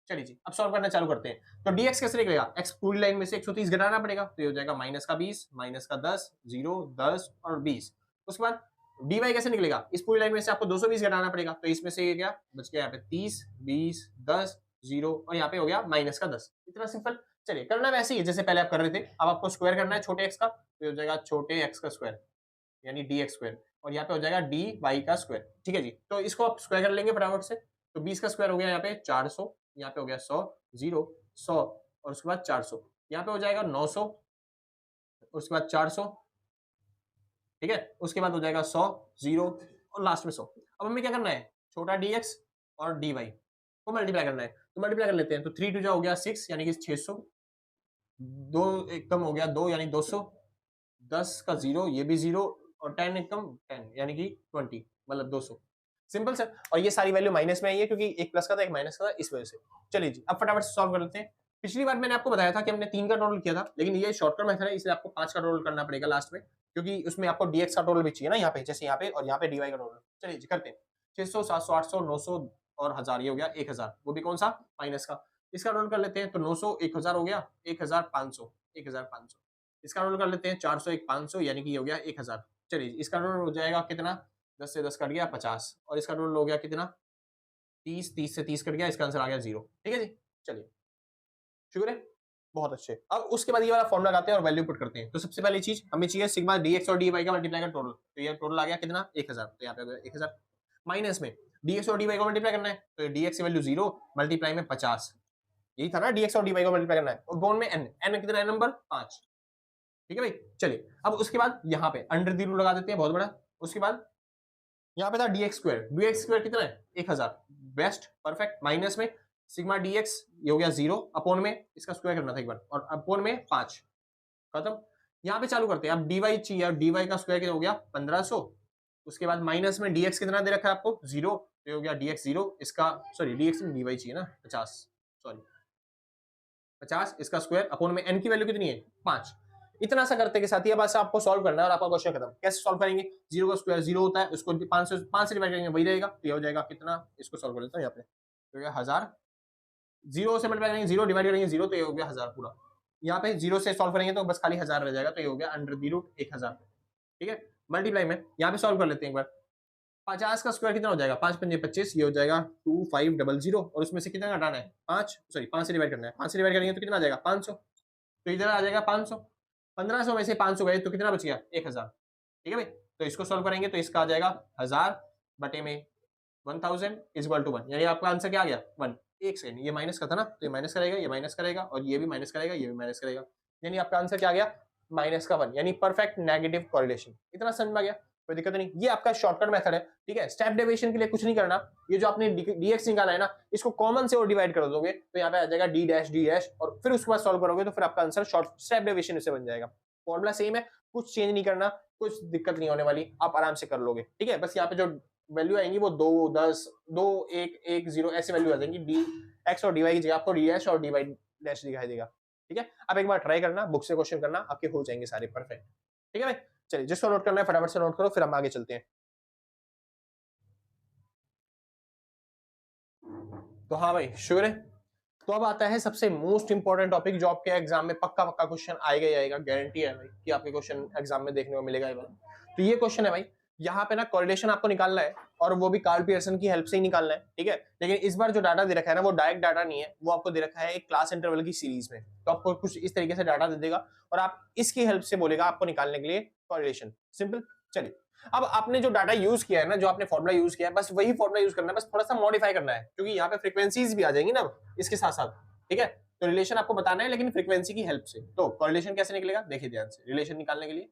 A: चलिए जी अब सॉल्व करना चालू करते हैं। तो dx कैसे निकलेगा, x पूरी लाइन में से 130 घटाना पड़ेगा, तो ये हो जाएगा माइनस का 20 माइनस का 10 0 10 और 20। उसके बाद dy कैसे निकलेगा, इस पूरी लाइन में से आपको 220 घटाना पड़ेगा, तो इसमें से ये क्या बच गया यहाँ पे 30 20 10 0 और यहाँ पे हो गया माइनस का 10। इतना सिंपल। चलिए करना वैसे ही जैसे पहले आप कर रहे थे, अब आपको स्क्वायर करना है छोटे x का, तो हो जाएगा छोटे x का स्क्वायर यानी डी एक्स स्क्वायर और यहाँ पे हो जाएगा डी वाई का स्क्वायर। ठीक है जी, तो इसको आप स्क्वायर कर लेंगे फटाफट से। तो 20 का स्क्वायर हो गया यहाँ पे 400, यहाँ पे हो गया 100 0 100 और उसके बाद 400, यहाँ पे हो जाएगा 900 उसके बाद 400। ठीक है, उसके बाद हो जाएगा 100 0 और लास्ट में 100। अब हमें क्या करना है, छोटा डी एक्स और डी वाई को मल्टीप्लाई करना है, तो मल्टीप्लाई कर लेते हैं। तो 3 2 हो गया 6 यानी कि 600, 2 एकदम हो गया 2 यानी 200, 10 का 0 ये भी 0 और 10 एकदम 10 यानी कि 20 मतलब 200। सिंपल सर, और ये सारी वैल्यू माइनस में आई है क्योंकि एक प्लस का था एक माइनस का था इस वजह से। चलिए जी अब फटाफट से सॉल्व कर लेते हैं। पिछली बार मैंने आपको बताया था कि हमने 3 का टोटल किया था, लेकिन ये शॉर्टकट मेथड है इसलिए आपको 5 का टोटल करना पड़ेगा लास्ट में, क्योंकि उसमें आपको dx का टोटल भी चाहिए ना यहाँ पे, जैसे यहाँ पे और यहाँ पे dy का टोटल। चलिए जी करते हैं। 600 700 800 900 और 1000, ये हो गया 1000, वो भी कौन सा माइनस का। इसका टोटल कर लेते हैं, तो 900 1000 हो गया 1500 1500। इसका टोटल कर लेते हैं 400 1 500 यानी कि ये हो गया 1000। चलिए इसका टोटल हो जाएगा कितना, 10 से 10 कट गया 50 और इसका टोटल हो गया कितना 30 30 से 30 कट गया, इसका आंसर आ गया 0। ठीक है जी, चलिए शुक्र है, बहुत अच्छे। अब उसके बाद ये वाला फॉर्मूला लगाते हैं और वैल्यू पुट करते हैं। तो सबसे पहली चीज हमें चाहिए सिग्मा dx और dy का मल्टीप्लाई का टोटल, तो ये टोटल आ गया कितना 1000, तो यहाँ पे 1000 माइनस में dx और dy को मल्टीप्लाई करना है, तो dx की वैल्यू 0 मल्टीप्लाई में 50, यही था ना dx और dy को मल्टीप्लाई करना है, और बोन में n कितना है नंबर 5। ठीक है भाई, चलिए अब उसके बाद यहाँ पे अंडर द रूट लगा देते हैं बहुत बड़ा। उसके बाद यहाँ पे था dx स्क्वायर कितना है 1000, बेस्ट परफेक्ट, माइनस में सिग्मा dx ये हो गया 0 अपोन में इसका स्क्वायर करना था एक बार और अपोन में 5 खत्म। यहाँ पे चालू करते हैं, अब dy चाहिए, dy का स्क्वायर कितना हो गया 1500। उसके बाद माइनस में dx कितना दे रखा है आपको 0, तो ये हो गया dx 0, इसका सॉरी dx में dy चाहिए ना 50, सॉरी 50 इसका स्क्वायर अपोन में n की वैल्यू कितनी है 5। इतना सा करते के साथ ही बस आपको सॉल्व करना है और आपका क्वेश्चन खत्म। कैसे सॉल्व करेंगे, 0 का स्क्वायर 0 होता है, उसको 5 से डिवाइड करेंगे वही रहेगा, तो ये हो जाएगा कितना, इसको सॉल्व कर लेता हूं यहाँ पे, तो ये 1000 0 से मल्टीप्लाई करेंगे 0 डिवाइड करेंगे 0, तो ये हो गया 1000 पूरा। यहाँ पे 0 से सॉल्व करेंगे तो बस खाली 1000 रह जाएगा, तो ये हो गया अंडर द रूट 1000। ठीक है, मल्टीप्लाई में यहाँ पे सॉल्व कर लेते हैं एक बार। 50 का स्क्वायर कितना हो जाएगा 5 पंजे 25, ये हो जाएगा 2500 और उसमें से कितना घटाना है 5 सॉरी 5 से डिवाइड करना है, 5 से डिवाइड करेंगे तो कितना आ जाएगा 500, तो इधर आ जाएगा 500। 1500 में से 500 गए तो कितना बच गया 1000। ठीक है भाई, तो इसको सॉल्व करेंगे तो इसका आ जाएगा 1000 बटे में 1000 इज इक्वल टू 1, यानी आपका आंसर क्या आ गया 1। एक सेकंड, ये माइनस का था ना, तो ये माइनस करेगा, ये माइनस करेगा और ये भी माइनस करेगा, ये भी माइनस करेगा, यानी आपका आंसर क्या आ गया माइनस का 1, यानी परफेक्ट नेगेटिव कोरिलेशन। इतना समझ में आ गया, कोई दिक्कत नहीं। ये आपका शॉर्टकट मेथड है। ठीक है, स्टेप डेविएशन के लिए कुछ नहीं करना, ये जो आपने dx निकाला है ना, इसको कॉमन से और डिवाइड कर दोगे तो यहाँ पे आ जाएगा d डैश और फिर उसके बाद सॉल्व करोगे तो फिर आपका आंसर शॉर्ट स्टेप डेविएशन से बन जाएगा। फॉर्मूला सेम है, कुछ चेंज नहीं करना, कुछ दिक्कत नहीं होने वाली, आप आराम से कर लोगे। ठीक है, बस यहाँ पे जो वैल्यू आएंगी वो 2 10 2 1 1 0 ऐसे वैल्यू आ जाएंगी, डी एक्स और डी वाई की जगह आपको डी डैश और डी वाई डैश दिखाई देगा। ठीक है, अब एक बार ट्राई करना, बुक से क्वेश्चन करना, आपके हो जाएंगे सारे परफेक्ट। ठीक है भाई, चलिए जिसको नोट करना है फटाफट से नोट करो, फिर हम आगे चलते हैं। तो हाँ भाई शुक्र है। तो अब आता है सबसे मोस्ट इंपॉर्टेंट टॉपिक जो आपके एग्जाम में पक्का पक्का क्वेश्चन आएगा ही आएगा, गारंटी है भाई कि आपके क्वेश्चन एग्जाम में देखने को मिलेगा ही भाई। तो ये क्वेश्चन है भाई, यहाँ पे ना कोरिलेशन आपको निकालना है और वो भी कार्ल पियर्सन की हेल्प से ही निकालना है। ठीक है, लेकिन इस बार जो डाटा दे रखा है ना वो डायरेक्ट डाटा नहीं है, वो आपको दे रखा है एक क्लास इंटरवल की सीरीज में, तो आपको कुछ इस तरीके से डाटा दे देगा और आप इसकी हेल्प से बोलेगा आपको निकालने के लिए कोरिलेशन। सिंपल। चलिए अब आपने जो डाटा यूज किया है ना, जो आपने फॉर्मूला यूज किया है, बस वही फॉर्मूला यूज करना है, बस थोड़ा सा मॉडिफाई करना है क्योंकि यहाँ पे फ्रीक्वेंसीज भी आ जाएंगी ना इसके साथ साथ। ठीक है, तो रिलेशन आपको बताना है लेकिन फ्रीक्वेंसी की हेल्प से। तो कोरिलेशन कैसे निकलेगा देखिए ध्यान से। रिलेशन निकालने के लिए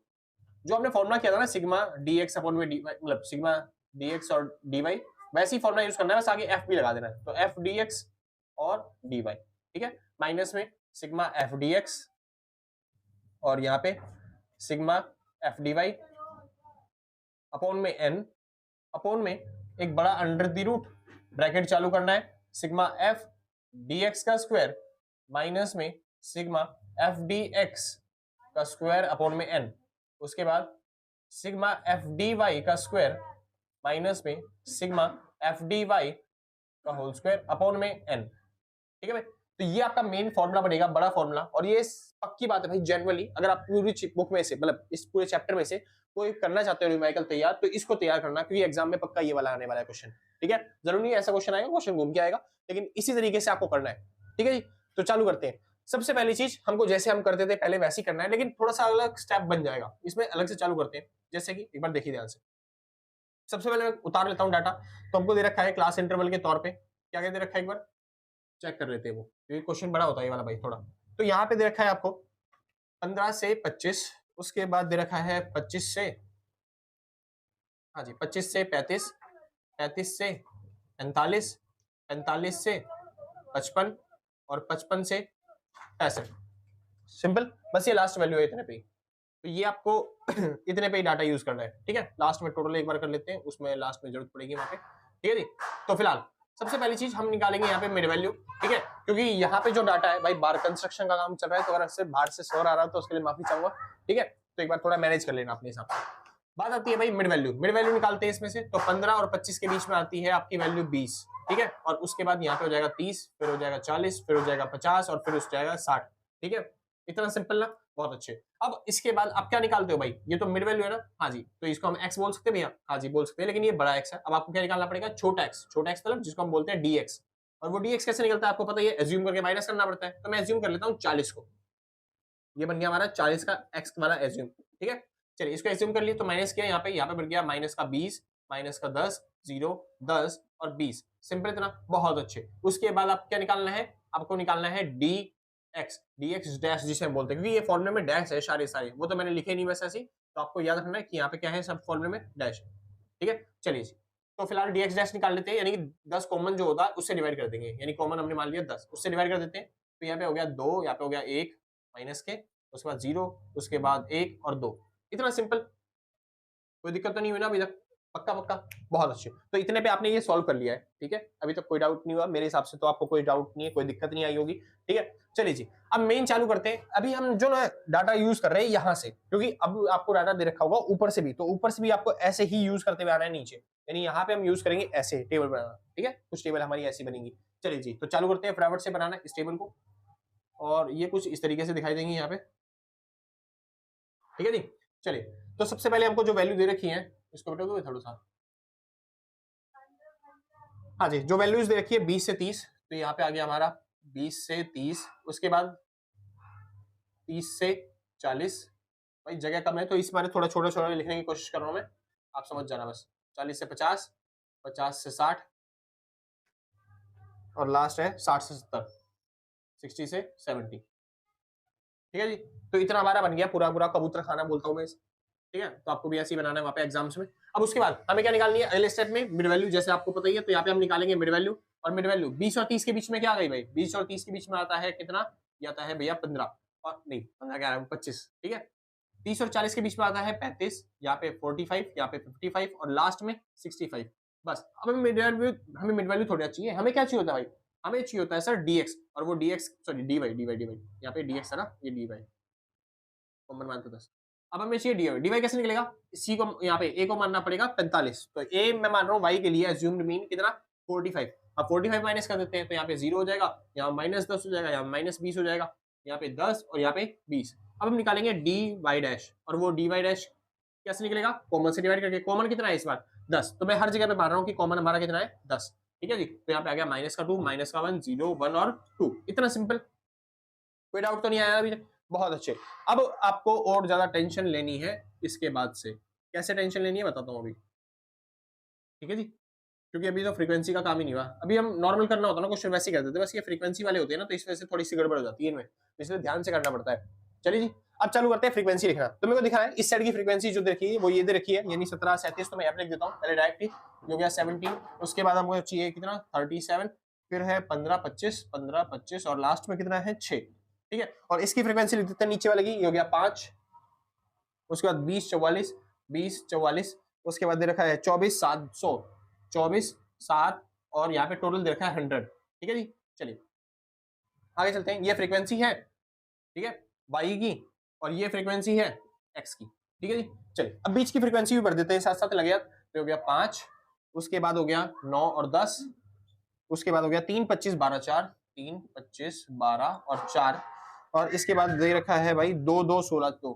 A: जो आपने फॉर्मूला किया था ना सिग्मा dx अपॉन में dy, मतलब सिग्मा dx और dy, वैसे ही फॉर्मूला यूज करना है, बस आगे f भी लगा देना है, तो f dx और dy। ठीक है, माइनस में सिग्मा f dx और यहाँ पे सिग्मा f dy अपॉन में n अपॉन में एक बड़ा अंडर द रूट ब्रैकेट चालू करना है, सिग्मा f dx का स्क्वायर माइनस में सिग्मा f dx का स्क्वायर अपॉन में n, उसके बाद सिग्मा f dy का स्क्वायर माइनस में सिग्मा एफ डी वाई का होल स्क्वायर अपॉन में एन, ठीक है भाई। तो ये आपका मेन फॉर्मूला बनेगा, बड़ा फॉर्मूला, और ये पक्की बात है भाई, जनरली अगर आप पूरी बुक में से मतलब इस पूरे चैप्टर में से कोई करना चाहते हो न्यूमेरिकल तैयार, तो इसको तैयार करना, क्योंकि एग्जाम में पक्का ये वाला आने वाला है क्वेश्चन, ठीक है। जरूरी नहीं ऐसा क्वेश्चन आएगा, क्वेश्चन घूम के आएगा, लेकिन इसी तरीके से आपको करना है, ठीक है जी। तो चालू करते हैं। सबसे पहली चीज हमको जैसे हम करते थे पहले वैसे ही करना है, लेकिन थोड़ा सा अलग स्टेप बन जाएगा इसमें, अलग से चालू करते हैं। जैसे कि एक बार देखिए ध्यान से, सबसे पहले मैं उतार लेता हूँ डाटा। तो हमको दे रखा है क्लास इंटरवल के तौर पे, क्या क्या दे रखा है एक बार चेक कर लेते हैं वो, क्योंकि क्वेश्चन बड़ा होता है ये वाला भाई थोड़ा। तो यहाँ पे दे रखा है आपको 15 से 25, उसके बाद दे रखा है 25 से, हाँ जी 25 से 35, 35 से 45, 45 से 55 और 55 से 65। सिंपल, बस ये लास्ट वैल्यू है इतने पे ही। तो ये आपको इतने पे ही डाटा यूज करना है, ठीक है। लास्ट में टोटल एक बार कर लेते हैं, उसमें लास्ट में जरूरत पड़ेगी वहां पे, ठीक है जी। तो फिलहाल सबसे पहली चीज हम निकालेंगे यहाँ पे मिड वैल्यू, ठीक है, क्योंकि यहाँ पे जो डाटा है भाई बार कंस्ट्रक्शन का काम चल रहा है, तो अगर इससे बाहर से शोर आ रहा है तो उसके लिए माफी चाहूंगा, ठीक है। तो एक बार थोड़ा मैनेज कर लेना अपने हिसाब से। बात आती है भाई मिड वैल्यू, मिड वैल्यू निकालते हैं इसमें से। तो 15 और 25 के बीच में आती है आपकी वैल्यू 20, ठीक है। और उसके बाद यहाँ पे हो जाएगा 30, फिर हो जाएगा 40, फिर हो जाएगा 50 और फिर हो जाएगा 60, ठीक है। इतना सिंपल ना, बहुत अच्छे। अब इसके बाद आप क्या निकालते हो भाई, ये तो मिड वैल्यू है ना, हाँ जी। तो इसको हम x बोल सकते हैं भैया, हाँ जी बोल सकते हैं, लेकिन ये बड़ा x है। अब आपको क्या निकालना पड़ेगा, छोटा x, छोटा x मतलब जिसको हम बोलते हैं dx। और वो dx कैसे निकलता है आपको पता है, एज्यूम करके माइनस करना पड़ता है। तो मैं एज्यूम कर लेता हूँ 40 को, ये बन गया हमारा 40 का x वाला एज्यूम, ठीक है। चलिए इसको एज्यूम कर लिए, तो माइनस किया, यहाँ पे बन गया माइनस का 20, माइनस का 10, 0, 10 और 20। सिंपल इतना, बहुत अच्छे। उसके बाद आप क्या निकालना है, आपको निकालना है dx डैश जिसे हम बोलते हैं, क्योंकि ये फॉर्मूले में डैश है सारे सारे, वो तो मैंने लिखे नहीं वैसे ऐसे ही, तो आपको याद रखना है कि यहाँ पे क्या है, सब फॉर्मूले में डैश, ठीक है। चलिए जी, तो फिलहाल dx डैश निकाल लेते हैं, यानी कि 10 कॉमन जो होता है उससे डिवाइड कर देंगे, यानी कॉमन हमने मान लिया 10, उससे डिवाइड कर देते हैं। तो यहाँ पे हो गया 2, यहाँ पे हो गया 1 माइनस के, उसके बाद 0, उसके बाद 1 और 2। इतना सिंपल, कोई दिक्कत तो नहीं हुई ना अभी तक, पक्का पक्का, बहुत अच्छे। तो इतने पे आपने ये सॉल्व कर लिया है, ठीक है। अभी तक कोई डाउट नहीं हुआ मेरे हिसाब से, तो आपको कोई डाउट नहीं है, कोई दिक्कत नहीं आई होगी, ठीक है। चलिए जी, अब मेन चालू करते हैं। अभी हम जो ना डाटा यूज कर रहे हैं यहाँ से, क्योंकि अब आपको डाटा दे रखा होगा ऊपर से भी, तो ऊपर से भी आपको ऐसे ही यूज करते हुए आना है नीचे, यानी यहाँ पे हम यूज करेंगे ऐसे टेबल बनाना, ठीक है। कुछ टेबल हमारी ऐसी बनेंगी। चलिए जी, तो चालू करते हैं फटाफट से बनाना इस टेबल को, और ये कुछ इस तरीके से दिखाई देंगी यहाँ पे, ठीक है जी। चलिए, तो सबसे पहले हमको जो वैल्यू दे रखी है, इसको बेटा दो थोड़ा सा, हाँ जी, जो वैल्यूज दे रखी है 20 से 30, तो यहाँ पे आ गया हमारा 20 से 30, उसके बाद 30 से 40। भाई जगह कम है तो इस बारे थोड़ा छोटा छोटा लिखने की कोशिश कर रहा हूँ मैं, आप समझ जाना बस। 40 से 50, 50 से 60 और लास्ट है 60 से 70, 60 से 70, ठीक है जी। तो इतना हमारा बन गया पूरा पूरा कबूतर खाना बोलता हूँ मैं, ठीक है। तो आपको भी ऐसे ही बनाना है वहाँ पे एग्जाम्स में। अब उसके बाद हमें क्या निकालनी है अगले स्टेप में, मिड वैल्यू, जैसे आपको पता ही है। तो यहाँ पे हम निकालेंगे मिड वैल्यू, और मिड वैल्यू 20 और 30 के बीच में क्या आ गई भाई, 20 और 30 के बीच में आता है कितना, ये आता है भैया 15, और नहीं 15 क्या है 25, ठीक है। 30 और 40 के बीच में आता है 35, यहाँ पे 45, यहाँ पे 55 और लास्ट में 65। बस अब हमें मिड वैल्यू थोड़ा चाहिए, हमें क्या चाहिए होता है भाई, हमें चाहिए होता है सर dx, और वो dx सॉरी dy, यहाँ पे dx है ना, ये dy कॉमन मानते 10। अब हमें चाहिए डी वाई, कैसे निकलेगा, सी को यहाँ पे ए को मानना पड़ेगा 45, तो ए मैं मान रहा हूँ वाई के लिए एज्यूम्ड मीन कितना 45। अब 45 माइनस कर देते हैं, तो यहाँ पे 0 हो जाएगा, यहाँ माइनस 10 हो जाएगा, यहाँ माइनस 20 हो जाएगा, यहाँ पे 10 और यहाँ पे 20। अब हम निकालेंगे डी वाई डैश, और वो डी वाई डैश कैसे निकलेगा, कॉमन से डिवाइड करके। कॉमन कितना है इस बार 10, तो मैं हर जगह पे मान रहा हूँ कि कॉमन हमारा कितना है 10, ठीक है जी। तो यहाँ पे आ गया माइनस का 2, माइनस का 1, 0, 1 और 2, इतना सिंपल, कोई डाउट तो नहीं आया अभी तक, बहुत अच्छे। अब आपको और ज्यादा टेंशन लेनी है इसके बाद से, कैसे टेंशन लेनी है बताता हूँ अभी, ठीक है जी। क्योंकि अभी तो फ्रीक्वेंसी का काम ही नहीं हुआ, अभी हम नॉर्मल करना होता है ना क्वेश्चन वैसे ही कर देते, बस ये फ्रीक्वेंसी वाले होते हैं ना, तो इस वजह से थोड़ी सी गड़बड़ हो जाती है इनमें, इसलिए ध्यान से करना पड़ता है। चलिए जी, अब चालू करते हैं फ्रीक्वेंसी लिखना। तो मेरे को दिखा है इस साइड की फ्रीक्वेंसी जो देखी है वो ये दे रखी है, यानी 17 37, तो मैं यहाँ पे लिख देता हूँ पहले डायरेक्टली, हो गया 17, उसके बाद हमको चाहिए कितना 37, फिर है 15 25 और लास्ट में कितना है 6, ठीक है। और इसकी फ्रीक्वेंसी लिख देते हैं नीचे वाले की, ये हो गया 5, उसके बाद 20 44, 20 44, उसके बाद दे रखा है 24 700, 24 7 और यहाँ पे टोटल दे रखा है 100, ठीक है जी। चलिए आगे चलते हैं, ये फ्रीक्वेंसी है, ठीक है, वाई की, और ये फ्रीक्वेंसी है एक्स की, ठीक है जी। चलिए अब बीच की फ्रीक्वेंसी भी भर देते हैं साथ साथ लगे, तो हो गया 5 उसके बाद हो गया 9 और 10, उसके बाद हो गया 3 25 12 4, 3 25 12 और 4, और इसके बाद दे रखा है भाई 2 2 16 2,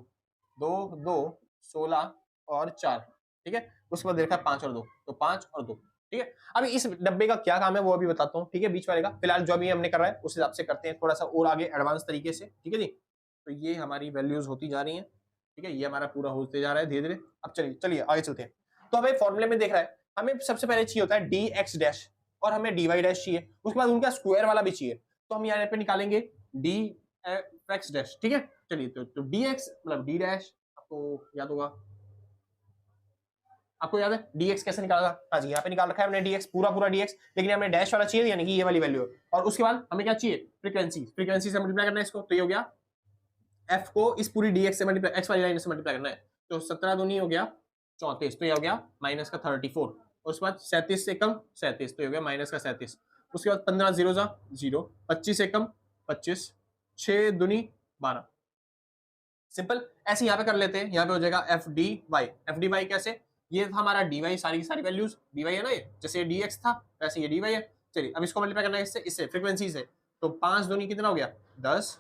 A: 2 2 16 और 4, ठीक है। उसके बाद दे रखा है 5 और 2, तो 5 और 2, ठीक है। अभी इस डब्बे का क्या काम है वो अभी बताता हूँ, ठीक है, बीच वाले का। फिलहाल जो अभी हमने कर रहा है उस हिसाब से करते हैं, थोड़ा सा और आगे एडवांस तरीके से, ठीक है जी। तो ये हमारी वैल्यूज होती जा रही हैं, ठीक है, ये हमारा पूरा होते जा रहा है धीरे धीरे। अब चलिए चलिए आगे चलते हैं। तो हमें फॉर्मूले में देख रहा है, हमें सबसे पहले चाहिए होता है डी एक्स डैश, और हमें डी वाई डैश चाहिए, उसके बाद उनका स्क्वायर वाला भी चाहिए। तो हम यहाँ पे निकालेंगे डी एक्स डैश, ठीक है। चलिए तो डी एक्स मतलब डी डैश, आपको याद होगा, आपको याद है dx कैसे निकाला था? हाँ जी, यहाँ पे निकाल रखा है हमने dx, पूरा पूरा dx, लेकिन हमें डैश वाला चाहिए, यानी कि ये वाली वैल्यू। और उसके बाद हमें क्या चाहिए? फ्रीक्वेंसी, फ्रीक्वेंसी से मल्टीप्लाई करना है इसको, तो ये हो गया f को इस पूरी dx से मल्टीप्लाई, x वाली लाइन से मल्टीप्लाई करना है, तो 17 दूनी हो गया 34, तो ये हो गया माइनस का 34, और उसके बाद 37 से कम 37, तो ये हो गया माइनस का 37, उसके बाद 15 जीरो जा जीरो, 25 से कम 25, 6 दूनी 12। सिंपल। ऐसे यहाँ पे कर लेते हैं, यहाँ पे हो जाएगा f d y. F d y कैसे? ये था हमारा डी वाई, सारी की सारी वैल्यूज डी वाई है ना, ये जैसे ये डी एक्स था वैसे ये डी वाई है। चलिए अब इसको मल्टीप्लाई करना है इससे, इससे फ्रीक्वेंसी से, तो 5 दूनी कितना हो गया 10,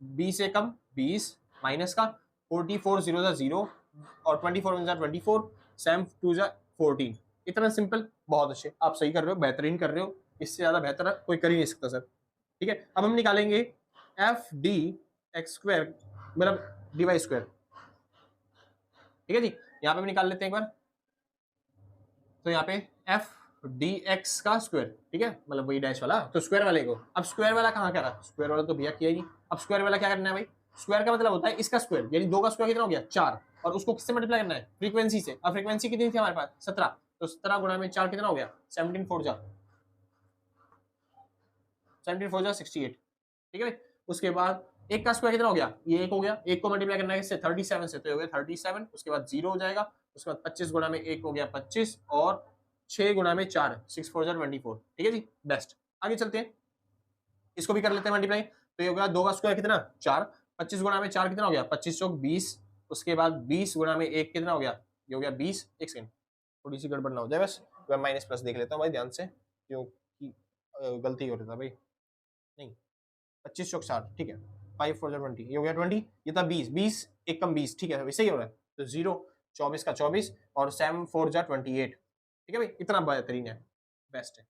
A: 20 से कम 20, माइनस का 44 जीरो जा जीरो, और 24 वन जा 24, 7 2 जा 14। इतना सिंपल, बहुत अच्छे, आप सही कर रहे हो, बेहतरीन कर रहे हो, इससे ज्यादा बेहतर कोई कर ही नहीं सकता सर, ठीक है। अब हम निकालेंगे एफ डी एक्स स्क्वायर मतलब डी वाई स्क्वायर, ठीक है जी। यहाँ पे भी निकाल लेते हैं एक बार, तो यहाँ पे एफ डी एक्स का स्क्वायर, ठीक है, मतलब वही डैश वाला, तो स्क्वायर वाले को। अब स्क्वायर वाला कहाँ क्या रहा? स्क्वायर वाला तो भैया किया ही नहीं। अब स्क्वायर वाला क्या करना है भाई? स्क्वायर का मतलब होता है इसका स्क्वायर, यानी 2 का स्क्वायर कितना हो गया 4, और उसको किससे मल्टीप्लाई करना है? फ्रीक्वेंसी से। अब फ्रीक्वेंसी कितनी थी हमारे पास 17, तो 17 गुणा में 4 कितना हो गया 17 4 जा 17 4 जा 68, ठीक है भाई। उसके बाद एक का स्क्वायर कितना हो गया? ये एक हो गया, एक को मल्टीप्लाई करना है इससे 37 से, तो हो गया 37, उसके बाद 0 हो जाएगा, उसके बाद 25 गुणा में 1 हो गया 25, और 6 गुणा में 4 6 4 24, ठीक है जी, बेस्ट। आगे चलते हैं, इसको भी कर लेते हैं मल्टीप्लाई, तो ये हो गया 2 का स्क्वायर कितना 4, 25 गुणा में 4 कितना हो गया 25 चौक 20, उसके बाद 20 गुणा में 1 कितना हो गया? ये हो गया 20। एक सेकंड, थोड़ी सी गड़बड़ ना हो जाए, बस मैं माइनस प्लस देख लेता हूँ भाई ध्यान से, क्योंकि गलती हो रहा था भाई। नहीं, 25 चौक 60, ठीक है, 5 4 20, ये हो गया 20, ये था 20, 20 एक कम 20, ठीक है, वैसे ही हो रहा है, तो 0 24 का 24, और 7 4 जा 28, ठीक है भाई, इतना बेहतरीन है, बेस्ट है।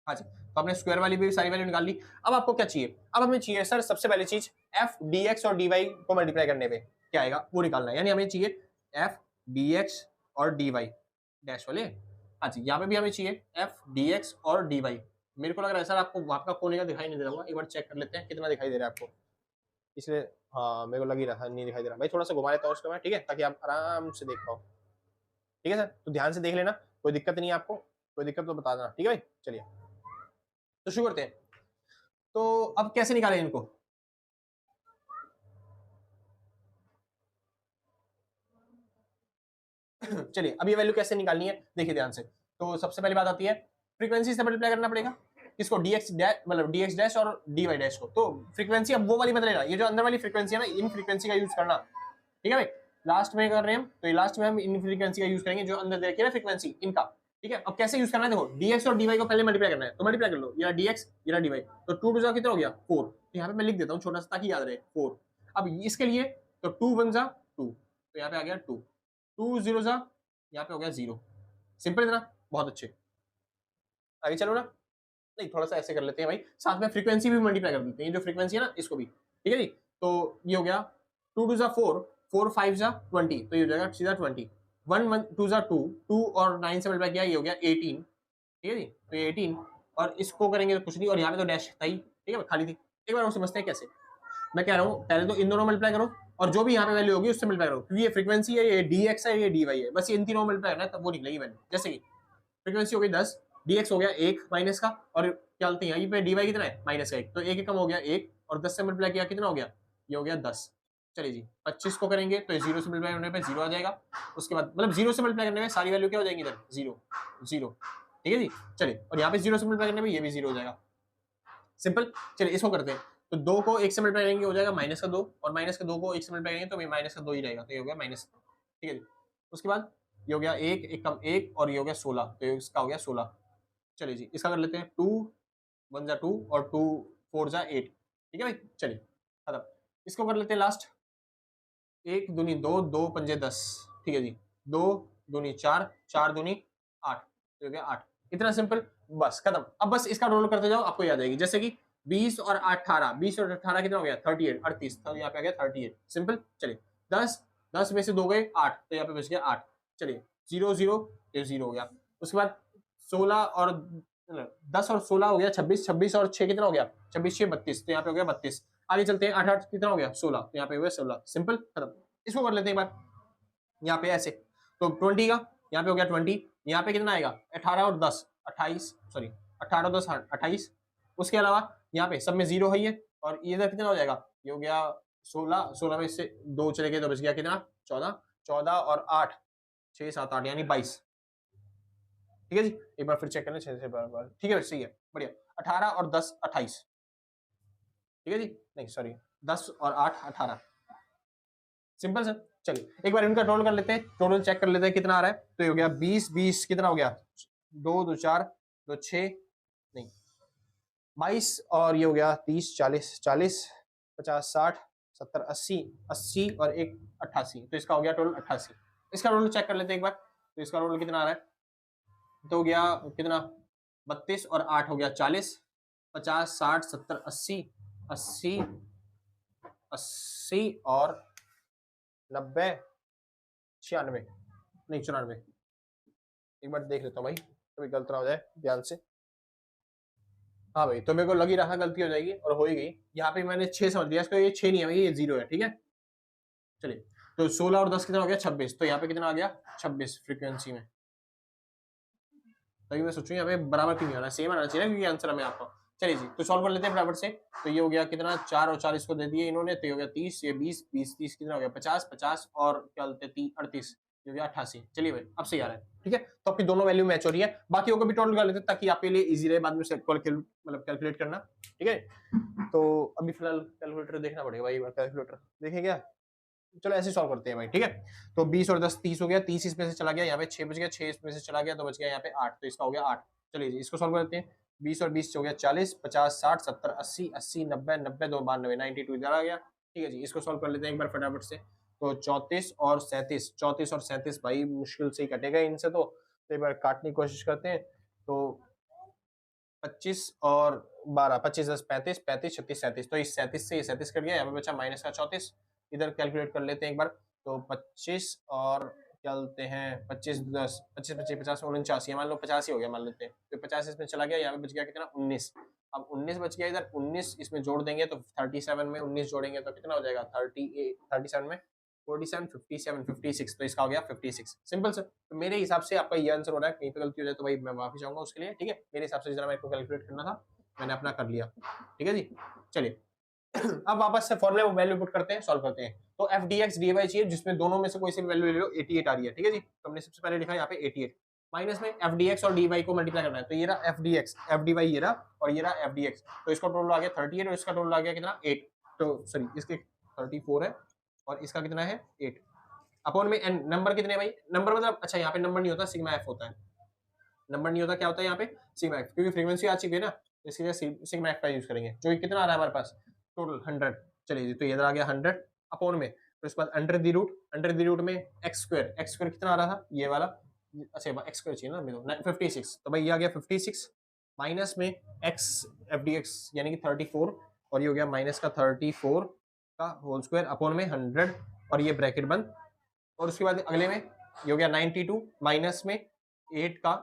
A: हाँ जी, तो आपने स्क्वायर वाली भी सारी वैल्यू निकाल ली। अब आपको क्या चाहिए? अब हमें चाहिए सर सबसे पहले चीज एफ डी एक्स और डी वाई को मल्टीप्लाई करने पे क्या आएगा वो निकालना है, यानी हमें चाहिए एफ डी एक्स और डी वाई डैश वाले। हाँ जी, यहाँ पे भी हमें चाहिए एफ डी एक्स और डी वाई। मेरे को लग रहा है सर आपको वहां का कोने का दिखाई नहीं दे रहा होगा, एक बार चेक कर लेते हैं कितना दिखाई दे रहा है आपको, इसलिए हाँ मेरे को लग ही रहा था नहीं दिखाई दे रहा भाई, थोड़ा सा घुमा लेता हूँ उसको मैं, ठीक है, ताकि आप आराम से देख पाओ, ठीक है सर, तो ध्यान से देख लेना, कोई दिक्कत नहीं है आपको, कोई दिक्कत तो बता देना, ठीक है भाई। चलिए तो शुरू करते हैं। तो अब कैसे निकालें इनको? चलिए अब ये वैल्यू कैसे निकालनी है देखिए ध्यान से। तो सबसे पहली बात आती है फ्रीक्वेंसी से मल्टीप्लाई करना पड़ेगा किसको? dx डैश मतलब dx डैश और dy डैश को। तो फ्रीक्वेंसी अब वो वाली मत लेना, ये जो अंदर वाली फ्रीक्वेंसी है ना, इन फ्रीक्वेंसी का यूज करना, ठीक है भाई। लास्ट में कर रहे हैं हम, तो लास्ट में हम इन फ्रीक्वेंसी का यूज करेंगे जो अंदर देखिए ना फ्रीक्वेंसी इनका, ठीक है। अब कैसे यूज करना है देखो, dx और dy को पहले मल्टीप्लाई करना है, तो मल्टीप्लाई कर लो, ये dx ये dy, तो 2 टू जा कितना हो गया 4, तो यहाँ पे मैं लिख देता हूँ छोटा सा ताकि याद रहे 4। अब इसके लिए तो 2 1 जा 2, तो यहाँ पे आ गया 2, 2 0 जा यहाँ पे हो गया 0, सिंपल इतना, बहुत अच्छे। आगे चलो ना, नहीं थोड़ा सा ऐसे कर लेते हैं भाई, साथ में फ्रीक्वेंसी भी मल्टीप्लाई कर देते हैं, जो फ्रीक्वेंसी है ना इसको भी, ठीक है जी। तो ये हो गया 2 2 जा 4, 4 5 जा 20, तो ये हो जाएगा सीधा 20, 1 1 2 जा 2, 2 और 9 से मल्टीप्लाई किया, ये हो गया 18, ठीक है जी। तो ये 18, और इसको करेंगे तो कुछ नहीं, और यहाँ पे तो डैश था ही, ठीक है खाली थी। एक बार हम समझते हैं कैसे। मैं कह रहा हूँ पहले तो इन दोनों मल्टीप्लाई करो, और जो भी यहाँ पे वैल्यू होगी उससे मल्टीप्लाई करो, क्योंकि ये फ्रीक्वेंसी है, ये डी एक्स है, ये डी वाई है, बस ये इन तीनों मल्टीप्लाई करना है तब वो निकलेगी वैल्यू। जैसे कि फ्रीक्वेंसी हो गई 10, dx हो गया 1 माइनस का, और क्या बोलते हैं यहाँ पे dy कितना है माइनस का 1, तो 1 कम हो गया 1, और 10 से मल्टीप्लाई किया कितना हो गया? ये हो गया 10। चलिए जी 25 को करेंगे तो 0 से मल्टीप्लाई करने पे 0 आ जाएगा, उसके बाद मतलब 0 से मल्टीप्लाई करने में सारी वैल्यू क्या हो जाएंगी इधर 0 0, ठीक है जी। चलिए और यहाँ पे 0 से मल्टीप्लाई करने में ये भी 0 हो जाएगा, सिंपल। चलिए इसको करते हैं, तो 2 को 1 से मल्टीप्लाई करेंगे हो जाएगा माइनस का 2, और माइनस का 2 को 1 से मल्टीप्लाई करेंगे तो माइनस का 2 ही रहेगा, तो ये हो गया माइनस, ठीक है जी। उसके बाद ये हो गया 1, 1 कम 1 और ये हो गया 16, तो ये इसका हो गया 16। चलिए जी, इसका कर लेते हैं 2 1 जा 2 और 2 4 जा 8, ठीक है भाई। चलिए खत्म। इसको कर लेते हैं लास्ट, 1 दूनी 2, 2 पंजे 10, ठीक है जी। 2 दूनी 4, 4 दूनी 8, तो हो गया 8। इतना सिंपल, बस खत्म। अब बस इसका रोल करते जाओ, आपको याद आएगी। जैसे कि 20 और 18, 20 और 18 कितना हो गया 38, 38, तो यहाँ पे आ गया 38, सिंपल। चलिए 10, 10 में से 2 गए 8, तो यहाँ पे बच गया 8। चलिए 0 0, ये 0 हो गया। उसके बाद 16 और 10 और 16 हो गया 26, 26 और 6 कितना हो गया 26 6 32, तो यहाँ पे हो गया 32। आगे चलते हैं, 8 8 कितना हो गया 16, तो यहाँ पे हो गया 16, सिंपल खत्म। इसको कर लेते हैं एक बार, यहाँ पे ऐसे, तो 20 का यहाँ पे हो गया 20, यहाँ पे कितना आएगा 18 और 10 28, सॉरी 18 और 10 28। उसके अलावा यहाँ पे सब में 0 है ये, और ये इधर कितना हो जाएगा, ये हो गया 16, 16 में से 2 चले गए तो बच गया कितना 14, 14 और 8 6 7 8 यानी 22, ठीक है जी। एक बार फिर चेक करना 6 से बार, ठीक है सही है, बढ़िया। 18 और 10 28, ठीक है जी, नहीं सॉरी 10 और 8 18, सिंपल सर। चलिए एक बार इनका टोटल कर लेते हैं, टोटल चेक कर लेते हैं कितना आ रहा है। तो ये हो गया 20 20 कितना हो गया 2 2 4 2 6 नहीं 22, और ये हो गया 30 40 40 50 60 70 80 80 और 1 88, तो इसका हो गया टोटल 88। इसका टोटल चेक कर लेते हैं एक बार, तो इसका टोटल कितना आ रहा है, तो हो गया कितना 32 और 8 हो गया 40 50 60 70 80 80 80 और 90 96 नहीं 94। एक बार देख लेता हूँ भाई, कभी गलत ना हो जाए, ध्यान से। हाँ भाई, तो मेरे को लग ही रहा गलती हो जाएगी और हो ही गई। यहाँ पे मैंने 6 समझ लिया, इसको ये 6 नहीं है भाई, ये 0 है, ठीक है। चलिए तो 16 और 10 कितना हो गया 26, तो यहाँ पे कितना आ गया 26 फ्रीक्वेंसी में। तभी मैं सोचूं यहाँ पे बराबर क्यों नहीं आना, सेम आना चाहिए ना, क्योंकि आंसर हमें आपको। चलिए जी, तो सॉल्व कर लेते हैं फटाफट से। तो ये हो गया कितना 4 और 40 को दे दिए इन्होंने, तो ये हो गया 30, ये 20 20 30 कितना हो गया 50 50 और क्या बोलते हैं 38, ये हो गया 88। चलिए भाई अब सही आ रहा है, ठीक है। तो आपकी दोनों वैल्यू मैच हो रही है, बाकी को भी टोटल कर लेते हैं ताकि आपके लिए इजी रहे बाद में मतलब कैलकुलेट करना, ठीक है। तो अभी फिलहाल कैलकुलेटर देखना पड़ेगा भाई, कैलकुलेटर देखें क्या। चलो ऐसे सॉल्व करते हैं भाई, ठीक है। तो 20 और 10 30 हो गया, 30 इसमें से चला गया, यहाँ पे 6 बच गया, 6 इसमें से चला गया तो बच गया यहाँ पे 8, तो इसका हो गया 8। चलिए जी इसको सॉल्व करते हैं। 20 और 20 हो गया 40 50 60 70 80 80 90 90 2 92 92 इधर आ गया, ठीक है जी। इसको सॉल्व कर लेते हैं एक बार फटाफट से। तो 34 और 37, 34 और 37 भाई मुश्किल से ही कटेगा इनसे, तो एक बार काटने की कोशिश करते हैं। तो 25 और 12 25 10 35 35 36 37, तो इस 37 से ये 37 कट गया, यहाँ पे बचा माइनस का 34। इधर कैलकुलेट कर लेते हैं एक बार। तो 25 और क्या बोलते हैं 25 10 25 25 50 49, मान लो 50 ही हो गया मान लेते हैं, तो 50 इसमें चला गया, यहाँ पे बच गया कितना 19। अब 19 बच गया इधर, 19 इसमें जोड़ देंगे तो 37 में 19 जोड़ेंगे तो कितना हो जाएगा 37 में 47 57 56, तो इसका हो गया 56, सिंपल सर। तो मेरे हिसाब से आपका ये आंसर हो रहा है, कहीं पे गलती हो जाए तो भाई मैं माफी चाहूंगा उसके लिए, ठीक है। मेरे हिसाब से जितना मेरे को कैलकुलेट करना था मैंने अपना कर लिया, ठीक है जी। चलिए अब वापस से फॉर्मूले में वैल्यू पुट करते हैं, सॉल्व करते हैं। तो f d x d y चाहिए जिसमें दोनों में से कोई सी भी वैल्यू ले लो, 88 आ रही है, ठीक है जी। तो हमने सबसे पहले लिखा यहाँ पे 88, माइनस में एफ डी एक्स और डी वाई को मल्टीप्लाई करना है, तो ये रहा f d x f d y ये रहा, और ये रहा एफ डी एक्स, तो इसका टोटल आ गया 38 और इसका टोटल आ गया कितना 8, तो सॉरी इसके 34 है और इसका कितना है 8 अपॉन में एन। नंबर कितने भाई, नंबर मतलब अच्छा यहाँ पे नंबर नहीं होता, सिग्मा एफ होता है, नंबर नहीं होता, क्या होता है यहाँ पे सिग्मा एफ, क्योंकि फ्रीक्वेंसी आ चुकी है ना, इसके लिए सिग्मा एफ का यूज करेंगे, जो कितना आ रहा है हमारे पास टोटल 100। चलिए जी, तो ये आ गया 100 अपॉन में, तो इसके बाद अंडर द रूट में एक्स स्क्वायर कितना आ रहा था ये वाला, अच्छा एक्स स्क्वायर चाहिए ना मेरे को 56, तो भाई ये आ गया 56 माइनस में एक्स एफ डी एक्स यानी कि 34, और ये हो गया माइनस का 34 का होल स्क्वायर अपॉन में 100, और ये ब्रैकेट बंद, और उसके बाद अगले में ये हो गया 92 माइनस में 8 का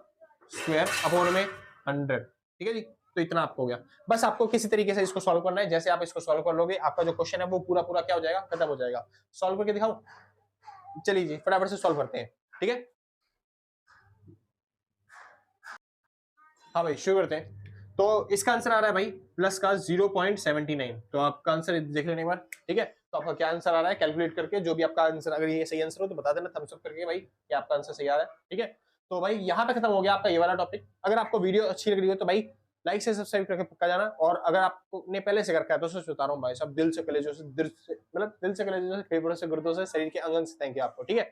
A: स्क्वायर अपॉन में 100, ठीक है जी। तो इतना आपको हो गया, बस आपको किसी तरीके से इसको सॉल्व करना है, जैसे आप इसको सॉल्व कर लोगे आपका जो क्वेश्चन है वो पूरा पूरा क्या हो जाएगा खत्म हो जाएगा। सॉल्व करके दिखाऊं, चलिए जी फटाफट से सॉल्व करते हैं, ठीक है। हाँ भाई शुरू करते हैं। तो इसका आंसर आ रहा है भाई प्लस का 0.79, तो आपका आंसर देख लेने एक बार, ठीक है। तो आपका क्या आंसर आ रहा है कैलकुलेट करके, जो भी आपका आंसर, अगर ये सही आंसर हो तो बता देना थम्स अप करके भाई कि आपका आंसर सही आ रहा है, ठीक है। तो भाई यहाँ पे खत्म हो गया आपका ये वाला टॉपिक। अगर आपको वीडियो अच्छी लग रही हो तो भाई लाइक से सब्सक्राइब करके पक्का जाना, और अगर आपने पहले से कर रखा है तो सच बता रहा हूँ भाई सब दिल से कलेजों से मतलब दिल से कलेजों से फेफड़ों से गुर्दों से शरीर के अंगन से थैंक यू आपको, ठीक है।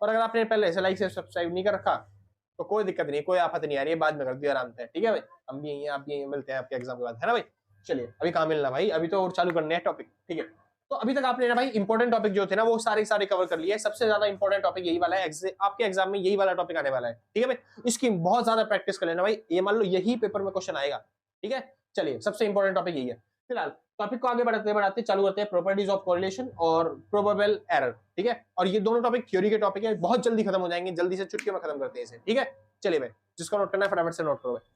A: और अगर आपने पहले से लाइक से सब्सक्राइब नहीं कर रखा तो कोई दिक्कत नहीं, कोई आफत नहीं आ रही है, बाद में कर दिया आराम से, ठीक है भाई। हम भी यही हैं, आप भी यहीं मिलते हैं आपके एग्जाम के बाद, है ना भाई। चलिए अभी कहाँ मिलना भाई, अभी तो और चालू करने हैं टॉपिक, ठीक है। तो अभी तक आपने ना भाई इंपॉर्टेंट टॉपिक जो थे ना वो सारे कवर कर लिए। सबसे ज्यादा इंपॉर्टेंट टॉपिक यही वाला है, आपके एग्जाम में यही वाला टॉपिक आने वाला है, ठीक है भाई। इसकी बहुत ज्यादा प्रैक्टिस कर लेना भाई, ये मान लो यही पेपर में क्वेश्चन आएगा, ठीक है। चलिए सबसे इंपॉर्टेंट टॉपिक यही है। फिलहाल टॉपिक को आगे बढ़ाते बढ़ाते चालू करते हैं प्रॉपर्टीज ऑफ कोरिलेशन और प्रोबेबल एरर, ठीक है। और ये दोनों टॉपिक थ्योरी के टॉपिक है, बहुत जल्दी खत्म हो जाएंगे, जल्दी से चुटकी में खत्म करते हैं इसे, ठीक है। चलिए भाई जिसको नोट करना है फटाफट से नोट करो भाई।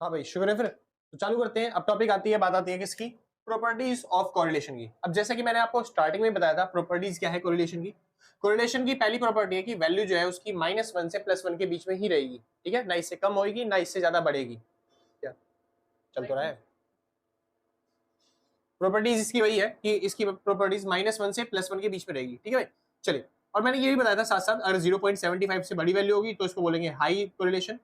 A: हाँ भाई शुक्र है फिर, तो चालू करते हैं। अब टॉपिक आती है, बात आती है किसकी, प्रॉपर्टीज ऑफ कोरिलेशन की। अब जैसे कि मैंने आपको स्टार्टिंग में बताया था प्रॉपर्टीज क्या है कोरिलेशन की। कोरिलेशन की पहली प्रॉपर्टी है कि वैल्यू जो है उसकी -1 से +1 के बीच में ही रहेगी, ठीक है, ना इससे कम होगी ना इससे ज्यादा बढ़ेगी। क्या चल तो रहा है, प्रॉपर्टीज इसकी वही है कि इसकी प्रॉपर्टीज -1 से +1 के बीच में रहेगी, ठीक है भाई। चलिए, और मैंने ये भी बताया था साथ साथ अगर 0.75 से बड़ी वैल्यू होगी तो इसको बोलेंगे हाई कोरिलेशन,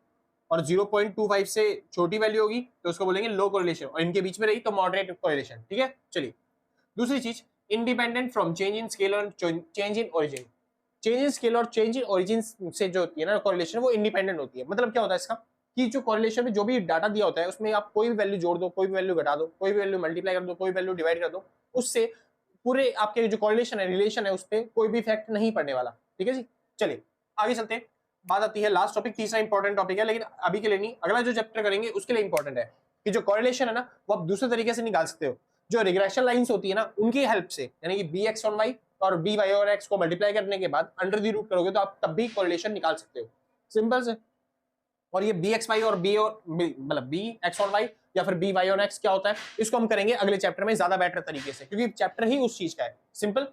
A: और 0.25 से छोटी वैल्यू होगी तो उसको बोलेंगे लो कोरिलेशन, और इनके बीच में रही तो मॉडरेट कोरिलेशन, ठीक है। चलिए दूसरी चीज, independent from change in scale और change in origin. Change in scale और चेंज इन ओरिजिन से जो होती है ना कोरिलेशन, वो इंडिपेंडेंट होती है। मतलब क्या होता है इसका, कि जो कोरिलेशन में जो भी डाटा दिया होता है उसमें आप कोई भी वैल्यू जोड़ दो, कोई भी वैल्यू घटा दो, कोई भी वैल्यू मल्टीप्लाई कर दो, कोई वैल्यू डिवाइड कर दो, उससे पूरे आपके जो कोरिलेशन है, रिलेशन है, उस पर कोई भी इफेक्ट नहीं पड़ने वाला, ठीक है जी। चलिए आगे चलते हैं। बात आती है लास्ट टॉपिक, तीसरा इंपॉर्टेंट टॉपिक है, लेकिन अभी के लिए नहीं, अगला जो चैप्टर करेंगे उसके लिए इंपॉर्टेंट है कि जो कोरिलेशन है ना वो आप दूसरे तरीके से निकाल सकते हो। जो रिग्रेशन लाइंस होती है ना उनकी हेल्प से, यानी कि बी एक्स ऑन वाई और बी वाई और एक्स को मल्टीप्लाई करने के बाद अंडर द रूट करोगे तो आप तब भी कोरिलेशन निकाल सकते हो, सिंपल से। और ये बी एक्स वाई और बी और मतलब बी एक्स ऑन वाई या फिर बी वाई ऑन एक्स क्या होता है, इसको हम करेंगे अगले चैप्टर में ज्यादा बेटर तरीके से, क्योंकि चैप्टर ही उस चीज का है, सिंपल,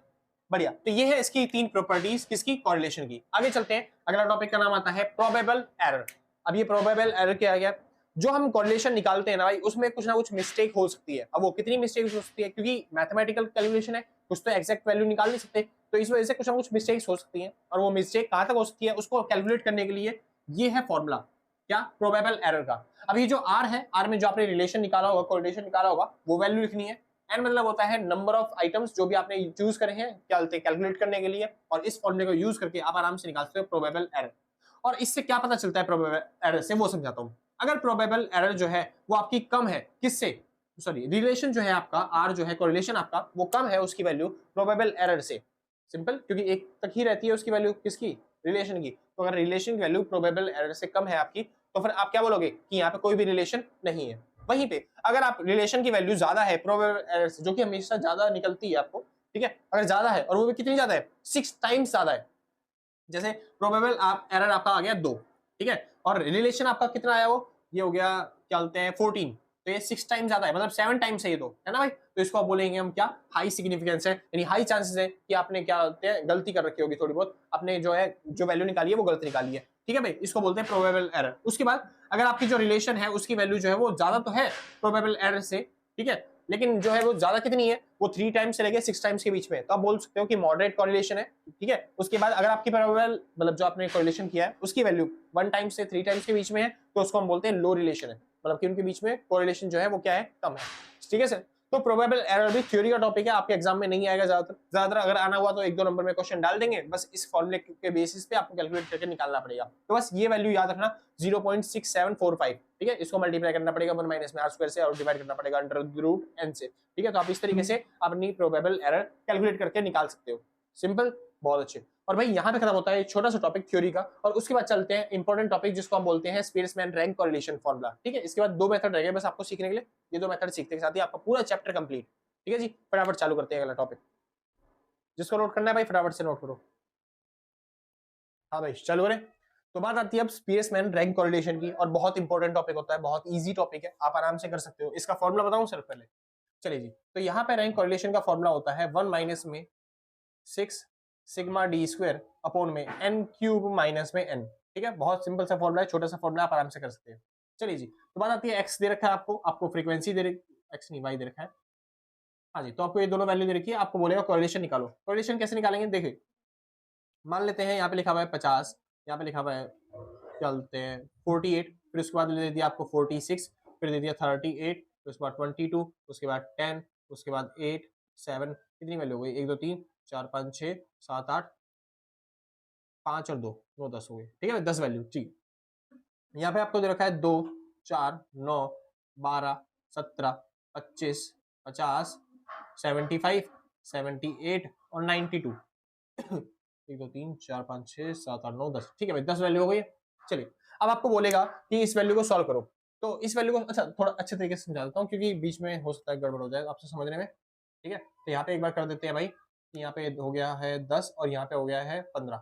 A: बढ़िया। तो ये है इसकी 3 प्रॉपर्टीज किसकी, कोरिलेशन की। आगे चलते हैं, अगला टॉपिक का नाम आता है प्रोबेबल एरर। अब ये प्रोबेबल एरर क्या है, जो हम कोरिलेशन निकालते हैं ना भाई उसमें कुछ ना कुछ मिस्टेक हो सकती है। अब वो कितनी मिस्टेक हो सकती है, क्योंकि मैथमेटिकल कैलकुलेशन है, कुछ तो एग्जैक्ट वैल्यू निकाल नहीं सकते, तो इस वजह से कुछ ना कुछ मिस्टेक्स हो सकती हैं। और वो मिस्टेक कहां तक हो सकती है उसको कैलकुलेट करने के लिए ये है फॉर्मूला, क्या, प्रोबेबल एरर का। अब ये जो आर है, आर में जो आपने रिलेशन निकाला होगा, कोरिलेशन निकाला होगा, वो वैल्यू लिखनी है। एन मतलब होता है नंबर ऑफ आइटम्स जो भी आपने चूज करे हैं क्या बोलते हैं कैलकुलेट करने के लिए, और इस फॉर्मूले को यूज करके आप आराम से निकाल सकते हो प्रोबेबल एरर। और इससे क्या पता चलता है प्रोबेबल एरर से, वो समझाता हूं। अगर प्रोबेबल एरर जो है वो आपकी कम है, किससे, सॉरी रिलेशन जो है आपका आर जो है कोरिलेशन आपका वो कम है उसकी वैल्यू प्रोबेबल एरर से, सिंपल, क्योंकि एक तक ही रहती है उसकी वैल्यू किसकी, रिलेशन की। तो अगर रिलेशन की वैल्यू प्रोबेबल एरर से कम है आपकी, तो फिर आप क्या बोलोगे कि यहाँ पे कोई भी रिलेशन नहीं है। वहीं पे अगर आप रिलेशन की वैल्यू ज्यादा है प्रोबेबल एरर से, जो कि हमेशा ज्यादा निकलती है आपको, ठीक है, अगर ज्यादा है और वो भी कितनी ज्यादा है, 6 टाइम्स ज्यादा है, जैसे प्रोबेबल आप एरर आपका आ गया 2, ठीक है, और रिलेशन आपका कितना आया, वो ये हो गया क्या बोलते हैं 14, तो ये 6 टाइम ज्यादा है, मतलब 7 टाइम्स है ये तो, है ना भाई। तो इसको आप बोलेंगे हम क्या, हाई सिग्निफिकेंस है, यानी हाई चांसेस है कि आपने क्या बोलते हैं गलती कर रखी होगी थोड़ी बहुत, आपने जो है जो वैल्यू निकाली है वो गलत निकाली है, ठीक है भाई, इसको बोलते हैं प्रोबेबल एरर। उसके बाद अगर आपकी जो रिलेशन है उसकी वैल्यू जो है वो ज्यादा तो है प्रोबेबल एरर से, ठीक है, लेकिन जो है वो ज्यादा कितनी है, वो 3 टाइम्स से लेके 6 टाइम्स के बीच में, तो आप बोल सकते हो कि मॉडरेट कोरिलेशन है, ठीक है। उसके बाद अगर आपकी प्रोबेबल मतलब जो आपने कोरिलेशन किया है उसकी वैल्यू 1 टाइम्स से 3 टाइम्स के बीच में है, तो उसको हम बोलते हैं लो रिलेशन है, मतलब कि उनके बीच में कोरिलेशन जो है वो क्या है, कम है, ठीक है सर। तो प्रोबेबल एरर भी थ्योरी का टॉपिक है, आपके एग्जाम में नहीं आएगा ज्यादातर अगर आना हुआ तो 1-2 नंबर में क्वेश्चन डाल देंगे, बस इस फॉर्मूले के बेसिस पे आपको कैलकुलेट करके निकालना पड़ेगा। तो बस ये वैल्यू याद रखना 0.6745, ठीक है, इसको मल्टीप्लाई करना पड़ेगा 1 माइनस में आर स्क्वायर से और डिवाइड करना पड़ेगा अंडर द रूट एन से, ठीक है। तो आप इस तरीके से अपनी प्रोबेबल एरर कैलकुलेट करके निकाल सकते हो, सिंपल, बहुत अच्छे। और भाई यहाँ पे खत्म होता है छोटा सा टॉपिक थ्योरी का, और उसके बाद चलते हैं इंपॉर्टेंट टॉपिक जिसको हम बोलते हैं स्पेसमैन रैंक कोरिलेशन फॉर्मूला, ठीक है। इसके बाद 2 मेथड रह गए बस आपको सीखने के लिए, ये 2 मेथड सीखते के साथ ही आपका पूरा चैप्टर कंप्लीट, ठीक है जी। फटाफट चालू करते हैं अगला टॉपिक, जिसको नोट करना है भाई फटाफट से नोट करो। हाँ भाई चालू करें। तो बात आती है अब स्पेसमैन रैंक कोरिलेशन की, और बहुत इंपॉर्टेंट टॉपिक होता है, बहुत इजी टॉपिक है, आप आराम से कर सकते हो। इसका फॉर्मूला बताऊं सिर्फ पहले, चलिए जी। तो यहाँ पे रैंक कोरिलेशन का फॉर्मूला होता है 1 माइनस में 6 सिग्मा डी स्क्वायर अपॉन में n क्यूब माइनस में n, ठीक है। बहुत सिंपल सा फॉर्मूला है, छोटा सा फॉर्मूला, आप आराम से कर सकते हैं। चलिए जी, तो बात आती है x दे रखा है आपको फ्रीक्वेंसी दे रखी, x नहीं y दे रखा है, हाँ जी। तो आपको ये दोनों वैल्यू दे रखी है, आपको बोलेगा कोरिलेशन निकालो। कोरिलेशन कैसे निकालेंगे, देखिए मान लेते हैं यहाँ पे लिखा हुआ है 50, यहाँ पे लिखा हुआ है चलते हैं 48, फिर उसके बाद दे दिया आपको 46, फिर दे दिया 38, फिर उसके बाद 22, उसके बाद 10, उसके बाद 8 7, कितनी वैल्यू हो गई, 1 2 3 4 5 6 7 8, 5 और 2 9 10 हो गए, ठीक है 10 वैल्यू, ठीक। यहाँ पे आपको दे रखा है 2 4 9 12 17 25 50 75 78 और 92 1 2 3 4 5 6 7 8 9 10, ठीक है भाई 10 वैल्यू हो गई। चलिए अब आपको बोलेगा कि इस वैल्यू को सॉल्व करो, तो इस वैल्यू को अच्छा थोड़ा अच्छे तरीके से समझा देता हूँ क्योंकि बीच में हो सकता है गड़बड़ हो जाए आपसे समझने में, ठीक है। तो यहाँ पे एक बार कर देते हैं भाई कि यहाँ पे हो गया है 10 और यहाँ पे हो गया है 15,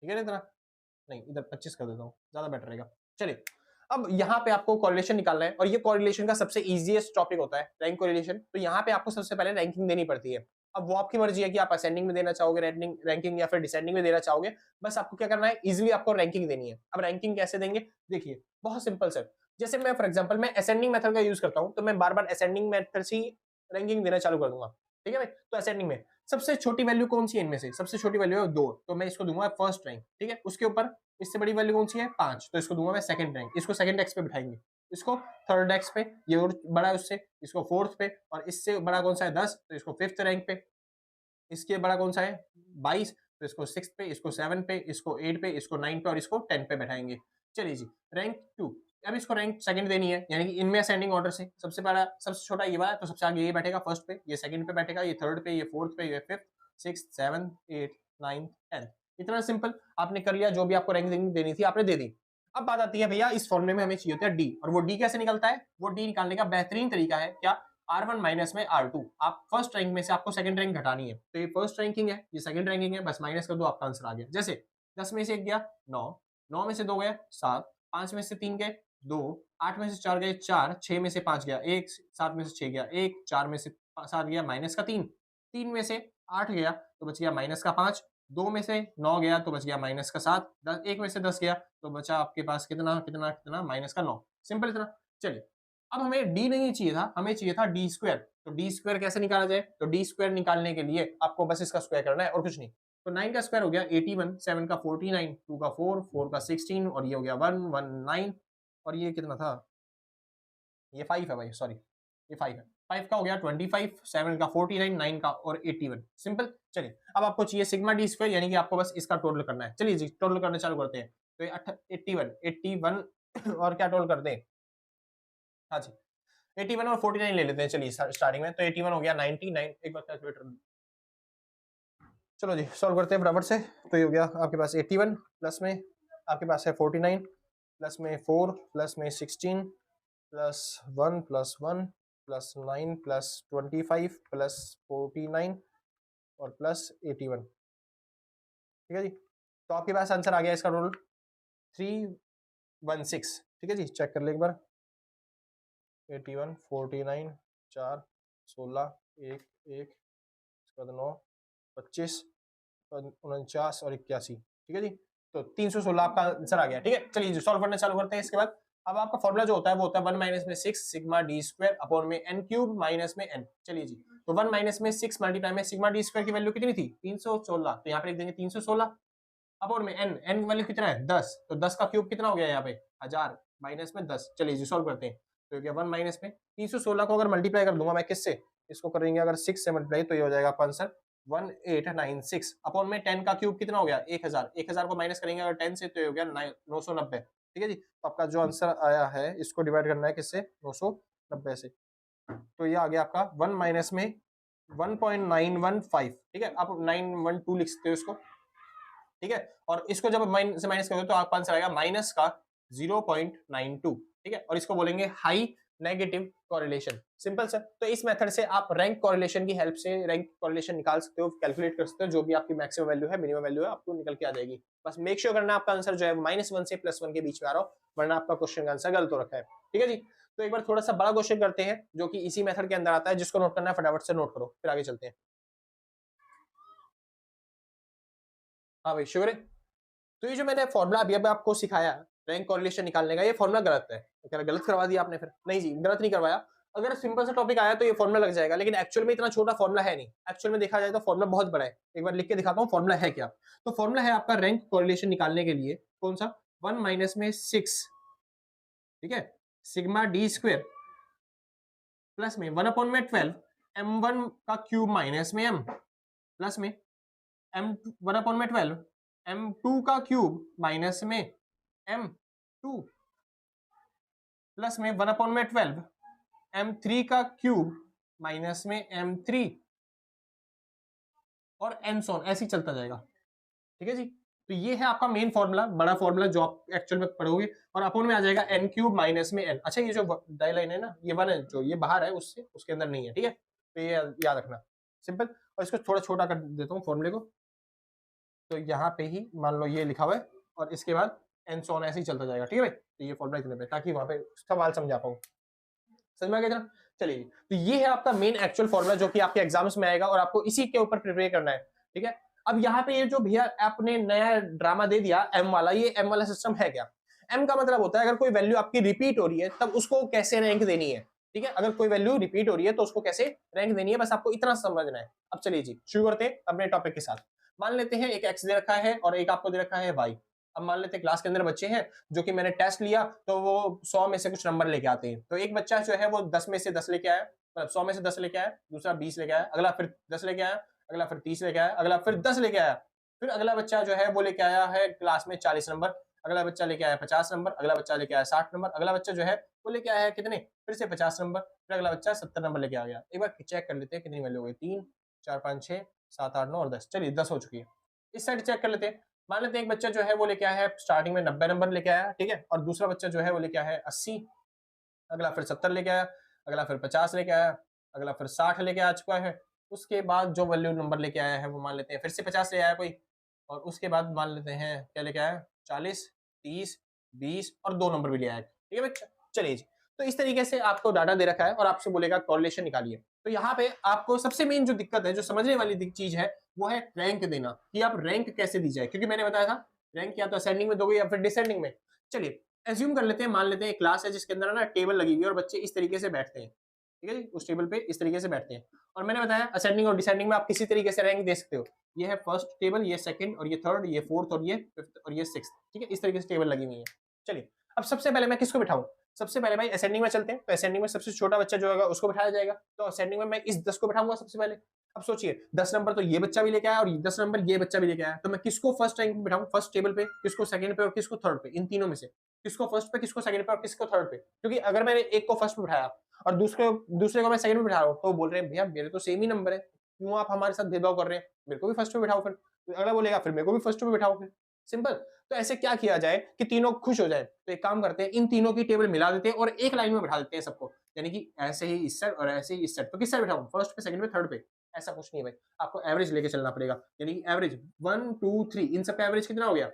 A: ठीक है ना इतना, नहीं इधर 25 कर देता हूँ, ज्यादा बेटर रहेगा। चलिए अब यहाँ पे आपको कोरिलेशन निकालना है और ये कोरिलेशन का सबसे इजीएस्ट टॉपिक होता है रैंक कोरिलेशन। तो यहाँ पे आपको सबसे पहले रैंकिंग देनी पड़ती है। अब वो आपकी मर्जी है कि आप असेंडिंग में देना चाहोगे रैंकिंग या फिर डिसेंडिंग में देना चाहोगे, बस आपको क्या करना है, इजिली आपको रैंकिंग देनी है। अब रैंकिंग कैसे देंगे, देखिए बहुत सिंपल सर, जैसे मैं फॉर एग्जाम्पल मैं असेंडिंग मेथड का यूज करता हूँ, तो मैं बार बार असेंडिंग मेथड से रैंकिंग देना चालू कर दूंगा, ठीक है भाई। तो असेंडिंग में सबसे छोटी वैल्यू कौन सी है, इनमें से सबसे छोटी वैल्यू है 2, तो मैं इसको दूंगा फर्स्ट रैंक, ठीक है। उसके ऊपर इससे बड़ी वैल्यू कौन सी है 5, तो इसको दूंगा मैं सेकंड रैंक, इसको सेकंड एक्स पे बिठाएंगे, इसको थर्ड एक्स पे, ये और बड़ा है उससे, इसको फोर्थ पे, और इससे बड़ा कौन सा है 10, तो इसको फिफ्थ रैंक पे, इसके बड़ा कौन सा है 22, तो इसको सिक्स पे, इसको 7 पे, इसको 8 पे, इसको 9 पे और इसको 10 पे बैठाएंगे। चलिए जी रैंक 2, अब इसको रैंक सेकंड देनी है, यानी कि इनमें असेंडिंग ऑर्डर से सबसे बड़ा सबसे छोटा ये वाला, तो सबसे आगे ये बैठेगा फर्स्ट पे, ये सेकंड पे बैठेगा, ये थर्ड पे, ये फोर्थ पे, ये फिफ्थ सिक्स सेवन 8 9 10। इतना सिंपल आपने कर लिया, जो भी आपको रैंक देनी थी आपने दे दी। अब बात आती है भैया इस फॉर्मूले में हमें चाहिए होता है डी, और वो डी कैसे निकलता है, वो डी निकालने का बेहतरीन तरीका है क्या, R1 माइनस में R2। आप फर्स्ट रैंक में से आपको सेकंड रैंक घटानी है, तो ये फर्स्ट रैंकिंग है, ये सेकंड रैंकिंग है, बस माइनस कर दो आपका आंसर आ गया। जैसे 10 में से 1 गया 9, 9 में से 2 गया 7, 5 में से 3 गए 2, 8 में से 4 गए 4, 6 में से 5 गया 1, 7 में से 6 गया 1, 4 में से 7 गया माइनस का 3, 3 में से 8 गया तो बच गया माइनस का 5, 2 में से 9 गया तो बच गया माइनस का 7, 1 में से 10 गया तो बचा आपके पास कितना कितना कितना माइनस का 9। सिंपल इतना। चलिए अब हमें डी नहीं चाहिए था, हमें चाहिए था डी स्क्वायर। तो डी स्क्वायर कैसे निकाला जाए, तो डी स्क्वायर निकालने के लिए आपको बस इसका स्क्वायर करना है और कुछ नहीं। तो 9 का स्क्वायर हो गया 81, 7 का 49, 2 का 4, 4 का 16 और ये हो गया 1 1 9 और ये कितना था, ये 5 है भाई, सॉरी ये 5 है, 5 का हो गया 25, 7 का 49, 9 का और 81। सिंपल। चलिए अब आपको चाहिए सिग्मा डी स्क्वायर, यानी कि आपको बस इसका टोटल करना है। चलिए जी टोटल करना चालू करते हैं। तो ये 81 और क्या टोटल करते हैं, हाँ जी 81 और 49 ले लेते हैं। चलिए स्टार्टिंग में तो 81 हो गया 99, एक बार कैलकुलेटर, चलो जी सॉल्व करते हैं फटाफट से। तो ये हो गया आपके पास 81 प्लस में आपके पास है 49 प्लस में 4 प्लस में 16 plus 1 plus 1 plus 9 plus 25 plus 49 और प्लस 81, ठीक है जी। तो आपके पास आंसर आ गया इसका टोटल 316, ठीक है जी। चेक कर ले एक बार, 81 49 4 16 1 1 उसके बाद 9 25 49 और 81, ठीक है जी। तो 316 आपका आंसर आ गया, ठीक है। चलिए सॉल्व करना चालू करते हैं। इसके बाद अब आपका फॉर्मूला जो होता है वो होता है 1 माइनस में 6 सिग्मा डी स्क्वायर अपॉन में n क्यूब माइनस में n। चलिए जी तो 1 माइनस में 6 मल्टीप्लाई में सिग्मा डी स्क्वायर की वैल्यू कितनी थी 316, तो यहाँ पे लिख देंगे 316 अपॉन में n, n की वैल्यू कितना है 10, तो 10 का क्यूब कितना हो गया यहाँ पे 1000 माइनस में 10। चलिए जी सॉल्व करते हैं। तो क्या 1 माइनस में 316 को अगर मल्टीप्लाई कर दूंगा मैं किससे, इसको करेंगे अगर 6 से मल्टीप्लाई तो ये हो जाएगा आपका आंसर 1896 अपॉन में 10 का क्यूब कितना हो गया 1000, 1000 को माइनस करेंगे अगर 10 से तो ये हो गया 990, ठीक है जी। तो आपका जो आंसर आया है इसको डिवाइड करना है किससे 990 से, तो ये आ गया आपका 1 माइनस में 1.915, ठीक है। आप 912 लिख सकते हो इसको, ठीक है। और इसको जब से माइनस करोगे तो आपका आंसर आएगा माइनस का 0.92, ठीक है। और इसको बोलेंगे high negative correlation. Simple sir. तो इस मेथड से आप रैंक कोरिलेशन की हेल्प से रैंक कोरिलेशन निकाल सकते हो, कैलकुलेट कर सकते हो, जो भी आपकी मैक्सिमम वैल्यू है मिनिमम वैल्यू है आपको निकल के आ जाएगी। बस मेक श्योर करना आपका आंसर जो है -1 से +1 के बीच में आ रहा हो, वरना आपका क्वेश्चन का आंसर गलत हो रखा है, ठीक है जी। तो एक बार थोड़ा सा बड़ा क्वेश्चन करते हैं जो कि इसी मेथड के अंदर आता है, जिसको नोट करना है फटाफट से नोट करो, फिर आगे चलते हैं। हाँ भाई शुक्र है। तो ये जो मैंने फॉर्मुला अभी आपको सिखाया रैंक कोरिलेशन निकालने का, ये फॉर्मुला गलत है। तो क्या गलत करवा दिया आपने फिर, नहीं जी गलत नहीं करवाया। अगर सिंपल सा टॉपिक आया तो ये फॉर्मुला लग जाएगा, लेकिन एक्चुअल में इतना छोटा फॉर्मुला है नहीं। एक्चुअल में देखा जाए तो फॉर्मुला बहुत बड़ा है। एक बार लिख के दिखाता हूँ फॉर्मुला है क्या। तो फॉर्मुला है आपका रैंक कोरिलेशन निकालने के लिए कौन सा 1 माइनस में 6, ठीक है, सिग्मा डी स्क्वायर प्लस में 1/12 m1 का क्यूब माइनस में m प्लस में m 1/12 m2 का क्यूब माइनस में m2 प्लस में 1/12 m3 का क्यूब माइनस में m3 और एंड सो ऑन, ऐसे ही चलता जाएगा। ठीक है जी, तो ये है आपका मेन फॉर्मूला, बड़ा फॉर्मूला जो आप एक्चुअल में पढ़ोगे, और अपोन में आ जाएगा n क्यूब माइनस में n। अच्छा, ये जो डाई लाइन है ना, ये वन है, जो ये बाहर है उससे उसके अंदर नहीं है। ठीक है, तो ये याद रखना, सिंपल। और इसको थोड़ा छोटा कर देता हूँ फॉर्मूले को, तो यहाँ पे ही मान लो ये लिखा हुआ है, और इसके बाद एंड सो ऑन ऐसे ही चलता जाएगा। ठीक है भाई, तो ये फॉर्मूला इतने पे, ताकि वहां पे सवाल समझा पाऊँ। समझ में आ गया? चलिए, तो ये है आपका मेन एक्चुअल फॉर्मूला जो कि आपके एग्जाम्स में आएगा, और आपको इसी के ऊपर प्रिपेयर करना है। ठीक है, अब यहाँ पे ये जो भैया आपने नया ड्रामा दे दिया एम वाला, ये एम वाला सिस्टम है क्या? एम का मतलब होता है अगर कोई वैल्यू आपकी रिपीट हो रही है तब उसको कैसे रैंक देनी है। ठीक है, अगर कोई वैल्यू रिपीट हो रही है तो उसको कैसे रैंक देनी है, बस आपको इतना समझना है। अब चलिए जी, शुरू करते हैं अपने टॉपिक के साथ। मान लेते हैं एक एक्स दे रखा है और एक आपको दे रखा है वाई। अब मान लेते हैं क्लास के अंदर बच्चे हैं जो कि मैंने टेस्ट लिया तो वो 100 में से कुछ नंबर लेके आते हैं। तो एक बच्चा जो है वो 10 में से 10 लेके आया, मतलब 100 में से 10 लेके आया, दूसरा 20 लेके आया, अगला फिर 10 लेके आया, अगला फिर 30 लेके आया, अगला फिर 10 लेके आया, फिर अगला बच्चा जो है वो लेके आया है क्लास में 40 नंबर, अगला बच्चा लेके आया 50 नंबर, अगला बच्चा लेके आया 60 नंबर, अगला बच्चा जो है वो लेके आया है कितने, फिर से 50 नंबर, फिर अगला बच्चा 70 नंबर लेके आ गया। एक बार चेक कर लेते हैं कितनी वैल्यू हो गई, 3 4 5 6 7 8 9 और 10। चलिए 10 हो चुकी है। इस साइड चेक कर लेते हैं। मान लेते हैं एक बच्चा जो है वो लेके आया है स्टार्टिंग में 90 नंबर लेके आया, ठीक है, और दूसरा बच्चा जो है वो लेके आया है 80, अगला फिर 70 लेके आया, अगला फिर 50 लेके आया, अगला फिर 60 लेके आ चुका है। उसके बाद जो वैल्यू नंबर लेके आया है वो मान लेते हैं फिर से 50 ले आया कोई, और उसके बाद मान लेते हैं क्या लेके आया, 40 30 20 और 2 नंबर भी ले आया। ठीक है बच्चा, चलिए जी। तो इस तरीके से आपको डाटा दे रखा है और आपसे बोलेगा कॉरिलेशन निकालिए। तो यहाँ पे आपको सबसे मेन जो दिक्कत है, जो समझने वाली चीज है, वो है रैंक देना, कि आप रैंक कैसे दी जाए, क्योंकि मैंने बताया था रैंक या तो असेंडिंग में दोगे या फिर डिसेंडिंग में। चलिए एज्यूम कर लेते हैं, मान लेते हैं एक क्लास है जिसके अंदर ना टेबल लगी हुई है और बच्चे इस तरीके से बैठते हैं। ठीक है जी, उस टेबल पे इस तरीके से बैठते हैं, और मैंने बताया असेंडिंग और डिसेंडिंग में आप किसी तरीके से रैंक दे सकते हो। ये है फर्स्ट टेबल, ये सेकंड, और ये थर्ड, ये फोर्थ, और ये फिफ्थ, और ये सिक्स्थ। ठीक है, इस तरीके से टेबल लगी हुई है। चलिए अब सबसे पहले मैं किसको बिठाऊं? सबसे पहले भाई असेंडिंग में चलते हैं, तो असेंडिंग में सबसे छोटा बच्चा जो होगा उसको बिठाया जाएगा। तो असेंडिंग में मैं इस 10 को बिठाऊंगा सबसे पहले। अब सोचिए 10 नंबर तो ये बच्चा भी लेके आया और 10 नंबर ये बच्चा भी लेके आया, तो मैं किसको फर्स्ट रैंक पे बिठाऊं, फर्स्ट टेबल पे, किसको सेकंड पे और किसको थर्ड पे? इन तीनों में से किसको फर्स्ट पे, किसको सेकंड पे और किसको थर्ड पे? क्योंकि अगर मैंने एक को फर्स्ट पे बिठाया और दूसरे को मैं सेकंड पे बिठा रहा हूं, तो बोल रहे हैं भैया मेरे तो सेम ही नंबर है, क्यों आप हमारे साथ भेदभाव कर रहे हैं, मेरे को भी फर्स्ट पे बिठाओ। फिर अगला बोलेगा फिर मेरे को भी फर्स्ट पे बिठाओ। फिर सिंपल। तो ऐसे क्या किया जाए कि तीनों खुश हो जाए? तो एक काम करते हैं, इन तीनों की टेबल मिला देते हैं और एक लाइन में बिठा देते हैं सबको, यानी कि ऐसे ही इस साइड और ऐसे ही इस साइड। तो किस साइड बिठाऊं, फर्स्ट पे, सेकंड पे, थर्ड पे? ऐसा कुछ नहीं है भाई, आपको एवरेज लेके चलना पड़ेगा, यानी एवरेज 1 2 3, इन सब का एवरेज कितना हो गया?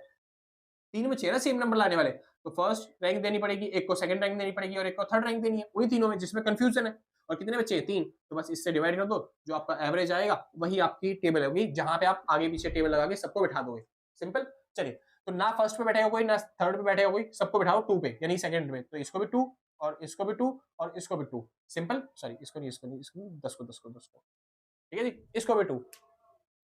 A: तीन बच्चे हैं ना सेम नंबर लाने वाले, तो फर्स्ट रैंक देनी पड़ेगी, एक को सेकंड रैंक देनी पड़ेगी और एक को थर्ड रैंक देनी है, वही तीनों में जिसमें कंफ्यूजन है। और कितने बच्चे हैं? 3, तो बस इससे डिवाइड कर दो, जो आपका एवरेज आएगा वही आपकी टेबल होगी, जहां पे आप आगे पीछे टेबल लगा के सबको बिठा दोगे। सिंपल। चलिए, तो ना फर्स्ट पे बैठेगा कोई, ना थर्ड पे बैठेगा कोई, सबको बिठाओ 2 पे, यानी सेकंड में, तो इसको भी 2 और इसको भी 2 और इसको भी 2। सिंपल। सॉरी, इसको नहीं, इसको नहीं, इसको नहीं, 10 को 10 को 10 को, ठीक है जी, इसको भी 2।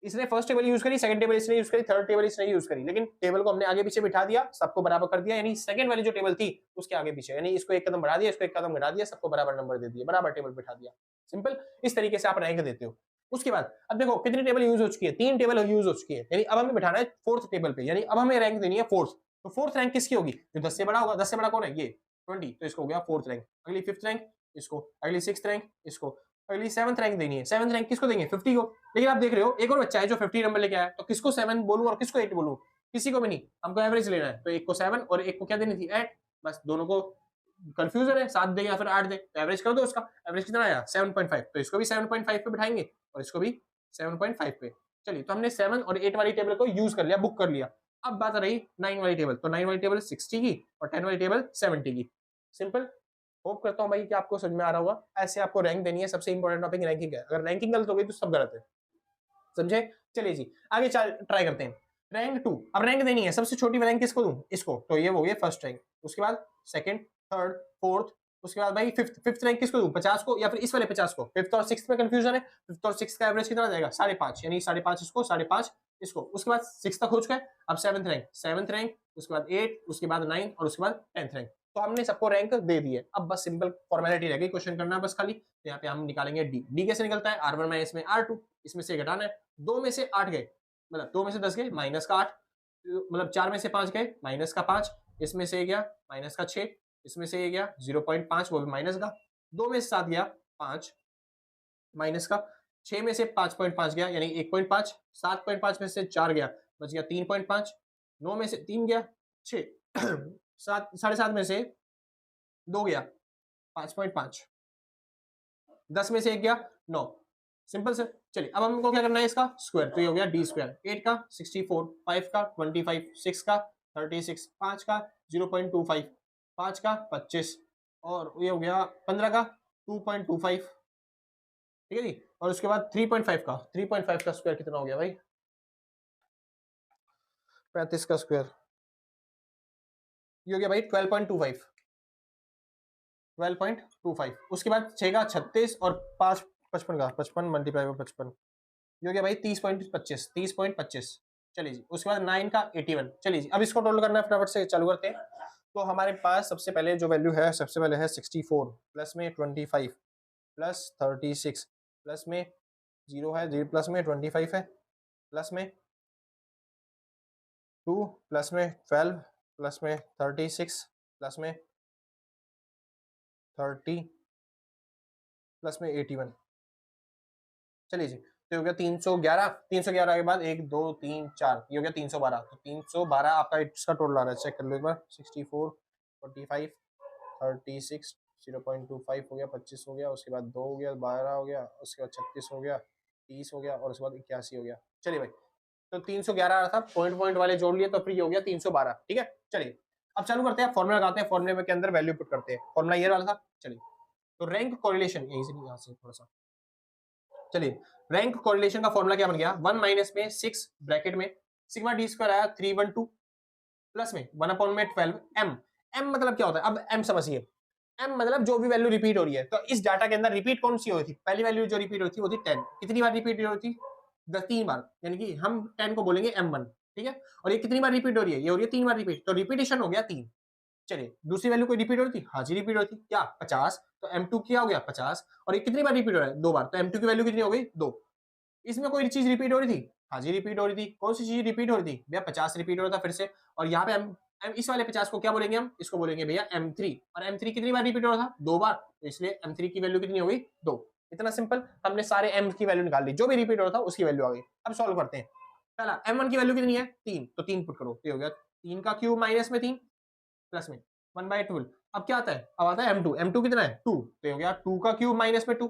A: इसने फर्स्ट टेबल यूज करी, सेकंड टेबल इसने यूज करी, थर्ड टेबल इसने यूज करी, लेकिन टेबल को हमने आगे पीछे बिठा दिया, सबको बराबर कर दिया, यानी सेकंड वाली जो टेबल थी उसके आगे पीछे, यानी इसको एक कदम बढ़ा दिया, इसको एक कदम घटा दिया, सबको बराबर नंबर दे दिया, बराबर टेबल बिठा दिया। सिंपल। इस तरीके से आप रैंक देते हो। उसके बाद अब देखो कितनी टेबल यूज हो चुकी है, 3 टेबल यूज हो चुकी है, यानी अब हमें बिठाना है फोर्थ टेबल पे, यानी अब हमें रैंक देनी है फोर्थ। तो फोर्थ रैंक किसकी होगी? जो 10 से बड़ा होगा। 10 से बड़ा कौन है? ये 20, तो इसको हो गया फोर्थ रैंक। अगली फिफ्थ रैंक इसको, अगली सिक्स्थ रैंक इसको, अगली सेवंथ रैंक देनी है। सेवंथ रैंक किसको देंगे? 50 को। लेकिन आप देख रहे हो एक और बच्चा है जो 50 नंबर लेके आया, तो किसको 7 बोलूं और किसको 8 बोलूं? किसी को भी नहीं, हमको एवरेज लेना है, तो एक को 7 और एक को क्या देनी थी? 8। बस दोनों को कंफ्यूजन है, 7 दे या फिर 8 दे, तो एवरेज कर दो उसका। एवरेज कितना आया? 7.5, तो इसको भी 7.5 पे बिठाएंगे और इसको भी 7.5 पे। चलिए, तो हमने 7 और 8 वाली टेबल को यूज कर लिया, बुक कर लिया। अब बात आ रही 9 वाली टेबल, तो 9 वाली टेबल 60 की और 10 वाली टेबल 70 की। सिंपल। होप करता हूं भाई कि आपको समझ में आ रहा होगा। ऐसे आपको रैंक देनी है, सबसे इंपॉर्टेंट टॉपिक रैंकिंग है। अगर रैंकिंग गलत हो गई तो सब गलत है, समझे? चलिए जी, आगे ट्राई करते हैं। रैंक 2, अब रैंक देनी है, सबसे छोटी रैंक किसको दूं? इसको, तो ये हो गया फर्स्ट रैंक। उसके बाद सेकंड, थर्ड, फोर्थ, उसके बाद भाई फिफ्थ रैंक किसको दूं? 50 को या फिर इस वाले 50 को? फिफ्थ और सिक्स्थ में कंफ्यूजन है, फिफ्थ और सिक्स्थ का एवरेज कितना जाएगा? 5.5, यानी 5.5 इसको, 5.5 इसको। उसके बाद सिक्स तक हो चुका है, अब सेवंथ रैंक, उसके बाद 8, उसके बाद 9 और उसके बाद 10th रैंक। तो हमने सबको रैंक दे दी है। अब बस सिंपल फॉर्मेलिटी रह गई, क्वेश्चन करना है बस खाली। तो यहाँ पे हम निकालेंगे डी। डी कैसे निकलता है, R1 माइनस में R2, इसमें से घटाना है, 2 में से 8 गए, मतलब 2 में से 10 गए, माइनस का 8, मतलब 4 में से 5 गए, माइनस का 5, इसमें से गया माइनस का 6, इसमें से ये गया 0.5, वो भी माइनस का, 2 में से 7 गया 5, माइनस का, 6 में से 5.5 गया यानी 1.5, 7.5 में से 4 गया, बच गया 3.5, 9 में से 3 गया 6, 7.5 में से 2 गया 5.5, 10 में से 1 गया 9। Simple sir. चलिए अब हमको क्या करना है, इसका स्क्वायर, तो ये हो गया डी स्क्वायर, 8 का 64, 5 का 25, 6 का 36, 5 का 0.25, 5 का 25, और ये हो गया 15 का 2.25, ठीक है जी। और उसके बाद 3.5 का स्क्वायर कितना हो गया भाई, 35 का स्क्वायर, ये हो गया भाई 12.25। उसके बाद 6 का 36 और 5 55 का 55 मल्टीप्लाई बाय 55, ये हो गया भाई 30.25। चलिए जी। उसके बाद 9 का 81। चलिए जी, अब इसको टोटल करना है, फटाफट से चालू करते हैं। तो हमारे पास सबसे पहले जो वैल्यू है, सबसे पहले है 64 प्लस में 25 प्लस 36 प्लस में 0 है, 0 प्लस में 25 है, प्लस में 2 प्लस में 12 प्लस में 36 प्लस में 30 प्लस में 81। चलिए जी, तो हो गया 311। 311 के बाद 1 2 3 4, ये हो गया 312। तो 312 आपका इसका टोटल आ रहा है, चेक कर लो एक बार। 64 45 36 0.25 हो गया, 25 हो गया, उसके बाद 2 हो गया, 12 हो गया, उसके बाद 36 हो गया, 30 हो गया, और उसके बाद 81 हो गया। चलिए भाई, तो 311 आ रहा था, पॉइंट पॉइंट वाले जोड़ लिए तो फिर ये हो गया 312। ठीक है, चलिए अब चालू करते हैं, फॉर्मूला लगाते हैं, फॉर्मूले के अंदर वैल्यू पुट करते हैं। फॉर्मूला ये वाला था। चलिए, तो रैंक कोरिलेशन, यहीं से यहाँ से थोड़ा सा, चलिए रैंक कोरिलेशन का फॉर्मूला क्या बन गया, 1 माइनस में 6 ब्रैकेट में सिग्मा डी स्क्वायर आया 312 प्लस में 1 अपॉन में 12 एम। एम मतलब क्या होता है, अब एम समझिए। एम मतलब जो भी वैल्यू रिपीट हो रही है, तो इस डाटा के अंदर रिपीट कौन सी हो रही थी, पहली वैल्यू जो रिपीट होती है वो थी 10। कितनी बार रिपीट हो रही थी, 3 बार, यानी कि हम 10 को बोलेंगे M1। ठीक है, और ये कितनी बार रिपीट हो रही है, ये हो रही है 3 बार रिपीट, तो रिपीटेशन हो गया 3। चलिए दूसरी वैल्यू कोई रिपीट हो रही थी, हाँ जी रिपीट हो रही थी, क्या 50, तो M2 क्या हो गया 50, और ये कितनी बार रिपीट हो रहा है, 2 बार, तो M2 की वैल्यू कितनी हो गई 2। इसमें कोई चीज रिपीट हो रही थी, हाँ जी रिपीट हो रही थी, कौन सी चीज रिपीट हो रही थी भैया, 50 रिपीट हो रहा था फिर से, और यहाँ पे इस वाले 50 को क्या बोलेंगे हम, इसको बोलेंगे भैया M3, और M3 कितनी बार रिपीट हो रहा था, 2 बार, तो इसलिए M3 की वैल्यू कितनी हो गई 2। इतना सिंपल, हमने सारे M की वैल्यू निकाल ली, जो भी रिपीट हो रहा था उसकी वैल्यू आ गई। अब सॉल्व करते हैं। पहला M1 की वैल्यू कितनी है 3, तो 3 पुट करो, ये हो गया 3 का क्यूब माइनस में 3 प्लस में 1/12। अब क्या आता है, अब आता है M2 कितना है 2, तो ये हो गया 2 का क्यूब माइनस में 2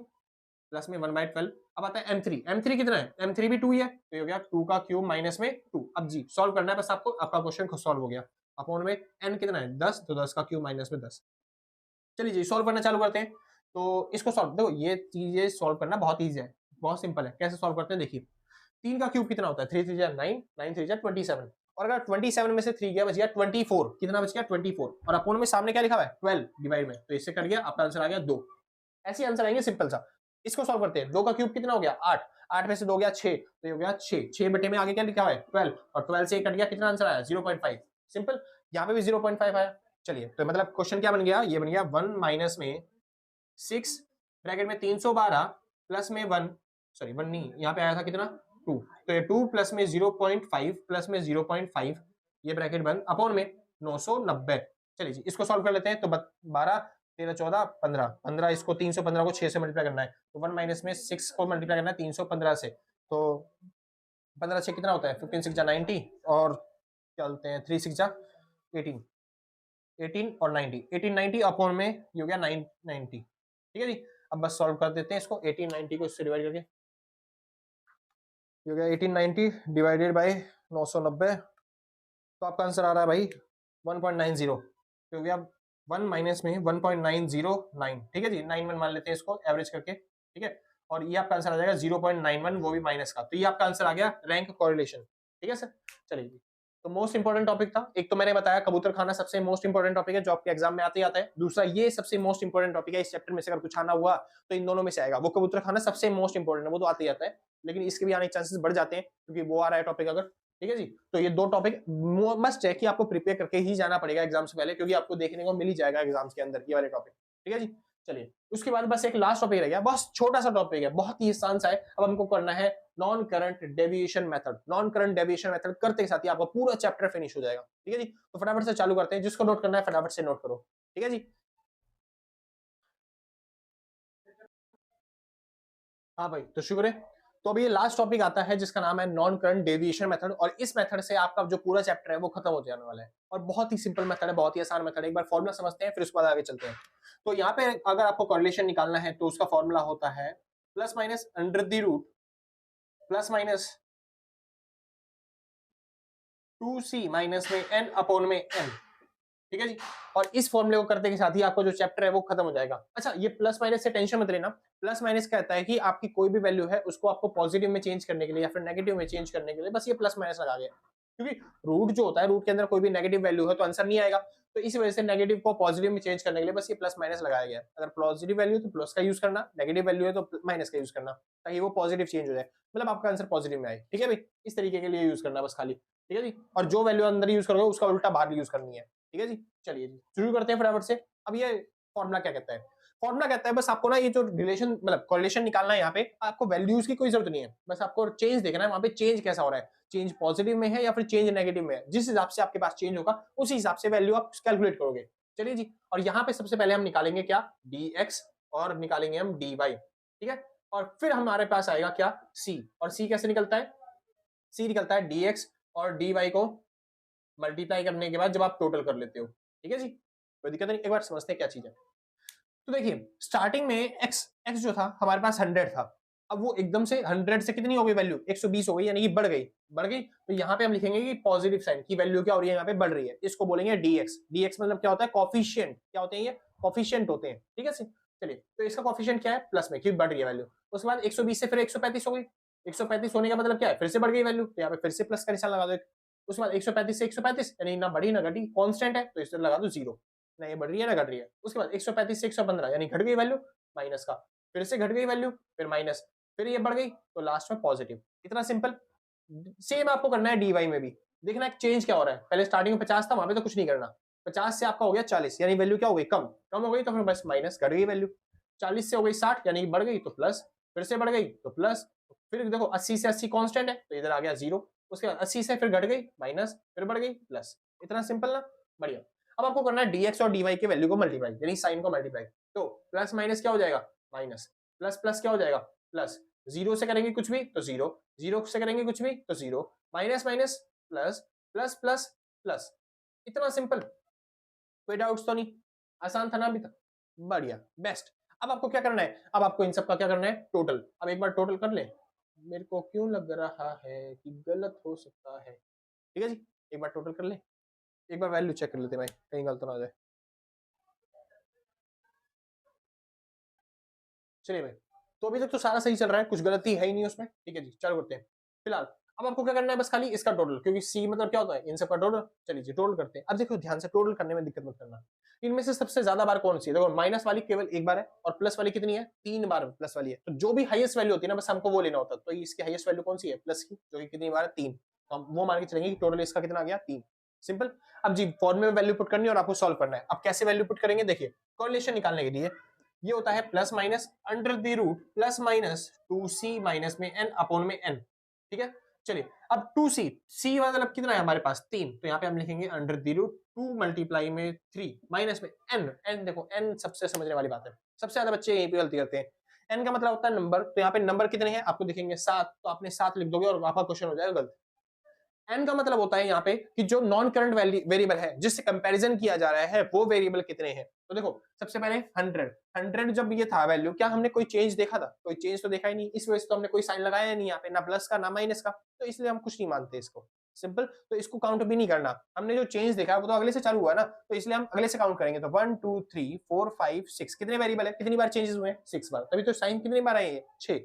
A: प्लस में 1/12। अब आता है M3 कितना है, M3 भी 2 ही है, तो ये हो गया 2 का क्यूब माइनस में 2। अब जी सॉल्व करना है बस आपको, आपका क्वेश्चन खुद सॉल्व हो गया। अपॉन में n कितना है 10, तो 10 का क्यूब माइनस में 10। चलिए जी सॉल्व करना चालू करते हैं। तो इसको सॉल्व, देखो ये चीजें सॉल्व करना बहुत ईजी है, बहुत सिंपल है। कैसे सॉल्व करते हैं देखिए, 3 का क्यूब कितना होता है, 3 3 जा 9, 9 3 जा 27, और अगर 27 में से 3 गया बच गया 24, कितना बच गया 24, और अपोन में सामने क्या लिखा हुआ है 12 डिवाइड में, तो इससे कट गया, आपका आंसर आ गया 2। ऐसे आंसर आएंगे सिंपल सा। इसको सॉल्व करते हैं, 2 का क्यूब कितना हो गया 8, 8 में से 2 गया 6, तो ये हो गया 6, 6 बटे में आगे क्या लिखा हुआ है 12, और 12 से कट गया, कितना आंसर आया 0.5। सिंपल, यहाँ पे भी 0.5 आया। चलिए तो मतलब क्वेश्चन क्या बन गया, ये बन गया 1 माइनस में 6 ब्रैकेट में 312 प्लस में 1, सॉरी 1 नहीं, यहाँ पे आया था कितना 2, तो ये 2 प्लस में 0.5 प्लस में 0.5, ये ब्रैकेट बंद, अपॉन में 990। चलिए जी इसको सॉल्व कर लेते हैं। तो 12 13 14 15, 15 इसको 315 को 6 से मल्टीप्लाई करना है, तो 1 माइनस में 6 को मल्टीप्लाई करना है 315 से, तो 15 से कितना होता है 15 6 जा 90, और क्या बोलते हैं 3 6 जा 18, 18 और 90, 18 90 अपॉन में ये हो गया 990। ठीक है जी, अब बस सॉल्व कर देते हैं इसको, 18 90 को इससे डिवाइड करके, ये हो गया 18 90 डिवाइडेड बाय 990, तो आपका आंसर आ रहा है भाई 1.90, तो हो गया 1 माइनस में 1.909। ठीक है जी, 91 मान लेते हैं इसको एवरेज करके। ठीक है, और ये आपका आंसर आ जाएगा 0.91, वो भी माइनस का, तो ये आपका आंसर आ गया रैंक कोरिलेशन। ठीक है सर, चलिए जी, तो मोस्ट इंपोर्टेंट टॉपिक था। एक तो मैंने बताया कबूतर खाना सबसे मोस्ट इंपोर्टेंट टॉपिक है जो आपके एग्जाम में आते ही आता है। दूसरा ये सबसे मोस्ट इंपोर्टेंट टॉपिक है, इस चैप्टर में से अगर कुछ आना हुआ तो इन दोनों में से आएगा। वो कबूतर खाना सबसे मोस्ट इंपोर्टेंट है, वो तो आते ही आता है, लेकिन इसके भी आने के चांसेस बढ़ जाते हैं क्योंकि वो आ रहा है टॉपिक अगर। ठीक है जी। तो ये 2 टॉपिक मस्ट है कि आपको प्रिपेयर करके ही जाना पड़ेगा एग्जाम से पहले, क्योंकि आपको देखने को मिल ही जाएगा एग्जाम्स के अंदर ये वाले टॉपिक। ठीक है जी। चलिए उसके बाद बस एक लास्ट टॉपिक रह गया, बस छोटा सा टॉपिक है, बहुत ही आसान सा है। अब हमको करना है non current deviation method. Non current deviation method करते के साथ ही आपका पूरा चैप्टर फिनिश हो जाएगा। ठीक है जी। तो फटाफट से चालू करते हैं, जिसको नोट करना है फटाफट से नोट करो। ठीक है जी। हाँ भाई, तो शुक्र है। तो अभी ये लास्ट टॉपिक आता है जिसका नाम है नॉन करंट डेविएशन मेथड, और इस मेथड से आपका जो पूरा चैप्टर है वो खत्म हो जाने वाला है। और बहुत ही सिंपल मेथड है, बहुत ही आसान मेथड है। एक बार फॉर्मूला समझते हैं, फिर उसके बाद आगे चलते हैं। तो यहाँ पे अगर आपको कोरिलेशन निकालना है तो उसका फॉर्मूला होता है plus minus under the root plus minus 2c minus में n अपॉन में n। ठीक है जी। और इस फॉर्मूले को करते के साथ ही आपको जो चैप्टर है वो खत्म हो जाएगा। अच्छा, ये प्लस माइनस से टेंशन मत लेना। प्लस माइनस कहता है कि आपकी कोई भी वैल्यू है उसको आपको पॉजिटिव में चेंज करने के लिए या फिर नेगेटिव में चेंज करने के लिए बस ये प्लस माइनस लगा गया, क्योंकि रूट जो होता है, रूट के अंदर कोई भी नेगेटिव वैल्यू है तो आंसर नहीं आएगा। तो इस वजह से नेगेटिव को पॉजिटिव में चेंज करने के लिए बस ये प्लस माइनस लगाया गया है। अगर पॉजिटिव वैल्यू है तो प्लस का यूज करना, नेगेटिव वैल्यू है तो माइनस का यूज करना, ताकि वो पॉजिटिव चेंज हो जाए, मतलब आपका आंसर पॉजिटिव में आए। ठीक है भाई, इस तरीके के लिए यूज करना बस खाली। ठीक है जी। और जो वैल्यू अंदर यूज करोगे उसका उल्टा बाहर यूज करनी है। ठीक है जी। चलिए जी, शुरू करते हैं फटाफट से। अब ये फॉर्मूला क्या कहता है? फॉर्मूला कहता है बस आपको ना ये जो रिलेशन मतलब कोरिलेशन निकालना है, यहाँ पे आपको वैल्यूज की कोई जरूरत नहीं है, बस आपको चेंज देखना है वहां पे चेंज कैसा हो रहा है, चेंज पॉजिटिव में है या फिर चेंज नेगेटिव में है। जिस हिसाब से आपके पास चेंज होगा उसी हिसाब से वैल्यू आप कैलकुलेट करोगे। चलिए जी। और यहाँ पे सबसे पहले हम निकालेंगे क्या, dx, और निकालेंगे हम dy। ठीक है। और फिर हमारे पास आएगा क्या, c। और c कैसे निकलता है? c निकलता है dx और dy को मल्टीप्लाई करने के बाद जब आप टोटल कर लेते हो। ठीक है जी। कोई दिक्कत नहीं, एक बार समझते हैं क्या चीज है। तो देखिए स्टार्टिंग में x जो था हमारे पास 100 था। अब वो एकदम से 100 से कितनी हो गई वैल्यू, 120 हो गई, यानी कि बढ़ गई। तो यहाँ पे हम लिखेंगे कि पॉजिटिव साइन की वैल्यू क्या हो रही है, यहाँ पे बढ़ रही है। इसको बोलेंगे dx मतलब क्या होता है, कॉफिशिएंट। क्या होते हैं ये, कॉफिशिएंट होते हैं। ठीक है। चलिए, तो इसका कॉफिशिएंट क्या है, प्लस में, क्योंकि बढ़ रही है वैल्यू। उसके बाद 120 से फिर 135 हो गई। 135 होने का मतलब क्या है, फिर से बढ़ गई वैल्यू, तो यहाँ पे फिर से प्लस का निशान लगा दो। उसके बाद 135 से 135, यानी ना बढ़ी ना घटी, कांस्टेंट है, तो इस तरह लगा दो 0, ना ये बढ़ रही है ना घट रही है। उसके बाद 135 से 115, यानी घट गई वैल्यू, माइनस का, फिर से घट गई वैल्यू, फिर माइनस, फिर ये बढ़ गई, तो लास्ट में पॉजिटिव। इतना सिंपल। सेम आपको करना है dy में भी। देखना है चेंज क्या हो रहा है। पहले स्टार्टिंग में 50 था, वहां पे तो कुछ नहीं करना। 50 से आपका हो गया 40, यानी वैल्यू क्या हो गई, कम कम हो गई, तो फिर बस माइनस, घट गई वैल्यू। 40 से हो गई 60, यानी बढ़ गई तो प्लस, फिर से बढ़ गई तो प्लस, फिर देखो 80 से 80 कांस्टेंट है तो इधर आ गया 0। उसके बाद 80 से फिर घट गई माइनस, फिर बढ़ गई प्लस। इतना सिंपल ना, बढ़िया। अब आपको करना है dx और dy के वैल्यू को मल्टीप्लाई, यानी साइन को मल्टीप्लाई। तो प्लस माइनस क्या हो जाएगा, माइनस, प्लस प्लस क्या हो जाएगा, प्लस। 0 से करेंगे कुछ भी तो 0, 0 से करेंगे कुछ भी तो 0, minus minus plus, plus plus plus. इतना सिंपल, कोई डाउट्स तो नहीं? आसान था ना अभी तक? बढ़िया, बेस्ट। अब आपको क्या करना है, अब आपको इन सब का क्या करना है, टोटल। अब एक बार टोटल कर ले। मेरे को क्यों लग रहा है कि गलत हो सकता है। ठीक है जी, एक बार टोटल कर ले। एक बार वैल्यू चेक कर लेते हैं भाई, कहीं गलत ना हो जाए। चलिए भाई, तो अभी तक तो सारा सही चल रहा है, कुछ गलती है ही नहीं उसमें। ठीक है जी, चालू करते हैं फिलहाल। अब आपको क्या करना है, बस खाली इसका टोटल, क्योंकि सी मतलब क्या होता है, इन सब का टोटल। चलिए जी, टोटल करते हैं। अब देखो ध्यान से, टोटल करने में दिक्कत मत करना। इनमें से सबसे ज्यादा बार कौन सी है, देखो माइनस वाली केवल एक बार है, और प्लस वाली कितनी है, 3 बार प्लस वाली है। तो जो भी हाईएस्ट वैल्यू होती है ना, बस हमको वो लेना होता है। तो इसकी हाईएस्ट वैल्यू कौन सी है, प्लस की, जो कि कितनी बार है, 3। तो हम वो मान के चलेंगे कि टोटल इसका कितना आ गया, 3। सिंपल। अब जी फॉर्मूले में वैल्यू पुट करनी है और आपको सॉल्व करना है। अब कैसे वैल्यू पुट करेंगे, देखिए कोरिलेशन निकालने के लिए ये होता है plus minus under the root plus minus 2c minus में n अपॉन में n। ठीक है। चलिए, अब 2c, c मतलब कितना है हमारे पास, 3, तो यहाँ पे हम लिखेंगे अंडर द रूट 2 मल्टीप्लाई में 3 माइनस में n देखो n सबसे समझने वाली बात है, सबसे ज्यादा बच्चे यहीं पे गलती करते हैं। n का मतलब होता है नंबर, तो यहाँ पे नंबर कितने हैं आपको दिखेंगे 7, तो आपने 7 लिख दोगे और आपका क्वेश्चन हो जाएगा गलत। एन का मतलब होता है यहाँ पे कि जो नॉन करंट वेरिएबल है जिससे कंपैरिजन किया जा रहा है वो वेरिएबल कितने हैं। तो देखो सबसे पहले 100 जब ये था वैल्यू, क्या हमने कोई चेंज देखा था, कोई चेंज तो देखा ही नहीं, इस वजह से तो हमने कोई साइन लगाया नहीं यहाँ पे, ना प्लस का ना माइनस का, तो इसलिए हम कुछ नहीं मानते इसको। सिंपल। तो इसको काउंट भी नहीं करना, हमने जो चेंज देखा वो तो अगले से चालू हुआ ना, तो इसलिए हम अगले से काउंट करेंगे। तो 1 2 3 4 5 6 कितने वेरिएबल है, कितनी बार चेंजेस हुए, 6 बार, तभी तो साइन कितनी बार आए, 6।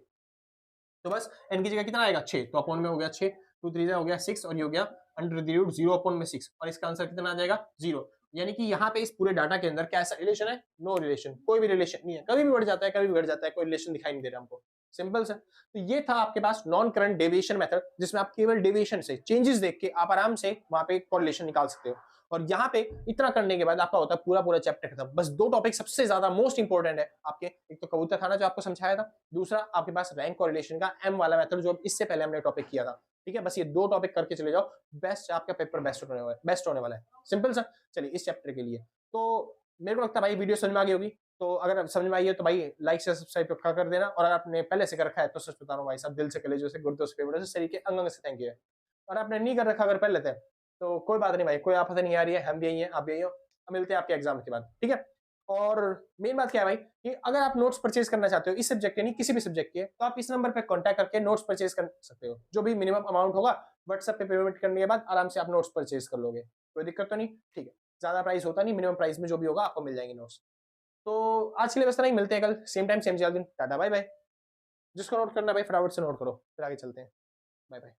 A: तो बस एन की जगह कितना आएगा, 6, तो अपॉन में हो गया 6, 2 3 हो गया 6, और ये हो गया अंडर द रूट 0 अपॉन में 6, और इसका आंसर कितना आ जाएगा, 0। यानी कि यहाँ पे इस पूरे डाटा के अंदर कैसा रिलेशन है, नो रिलेशन, कोई भी रिलेशन नहीं है, कभी भी बढ़ जाता है कभी भी घट जाता है, कोई रिलेशन दिखाई नहीं दे रहा हमको। सिंपल सा। तो ये था आपके पास नॉन करंट डेविएशन मेथड, जिसमें आप केवल डेविएशन से चेंजेस देख के आप आराम से वहां पे कॉरिलेशन निकाल सकते हो। और यहाँ पे इतना करने के बाद आपका होता है पूरा पूरा चैप्टर खत्म। बस दो टॉपिक सबसे ज्यादा मोस्ट इंपॉर्टेंट है आपके, एक तो कबूतर खाना जो आपको समझाया था, दूसरा आपके पास रैंक कॉरिलेशन का एम वाला मेथड जो इससे पहले हमने टॉपिक किया था। ठीक है, बस ये दो टॉपिक करके चले जाओ, बेस्ट आपका पेपर बेस्ट होने वाला है। सिंपल सा। चलिए इस चैप्टर के लिए तो मेरे को लगता है भाई वीडियो समझ में आ गई होगी। तो अगर समझ में आई है तो भाई लाइक से सब्सक्राइब पक्का कर देना, और अगर आपने पहले से कर रखा है तो सच बता रहा हूँ भाई साहब, दिल से, कलेजों से, गुर्दों से, फेफड़ों से, शरीर के अंग अंग से थैंक यू है। और आपने नहीं कर रखा अगर पहले थे तो कोई बात नहीं भाई, कोई आफत नहीं आ रही है, हम भी यही हैं, आप भी यही हो। मिलते हैं आपके एग्जाम के बाद, ठीक है। और मेन बात क्या है भाई कि अगर आप नोट्स परचेज करना चाहते हो इस सब्जेक्ट के, नहीं किसी भी सब्जेक्ट के, तो आप इस नंबर पे कांटेक्ट करके नोट्स परचेज कर सकते हो। जो भी मिनिमम अमाउंट होगा व्हाट्सएप पे पेमेंट करने के बाद आराम से आप नोट्स परचेज कर लोगे, कोई दिक्कत तो नहीं, ठीक है। ज्यादा प्राइस होता नहीं, मिनिमम प्राइस में जो भी होगा आपको मिल जाएंगे नोट्स। तो आज के लिए बस इतना ही, मिलते हैं कल सेम टाइम सेम दिन। Ta ta bye bye. जिसको नोट करना है भाई फटाफट से नोट करो, फिर आगे चलते हैं। Bye bye.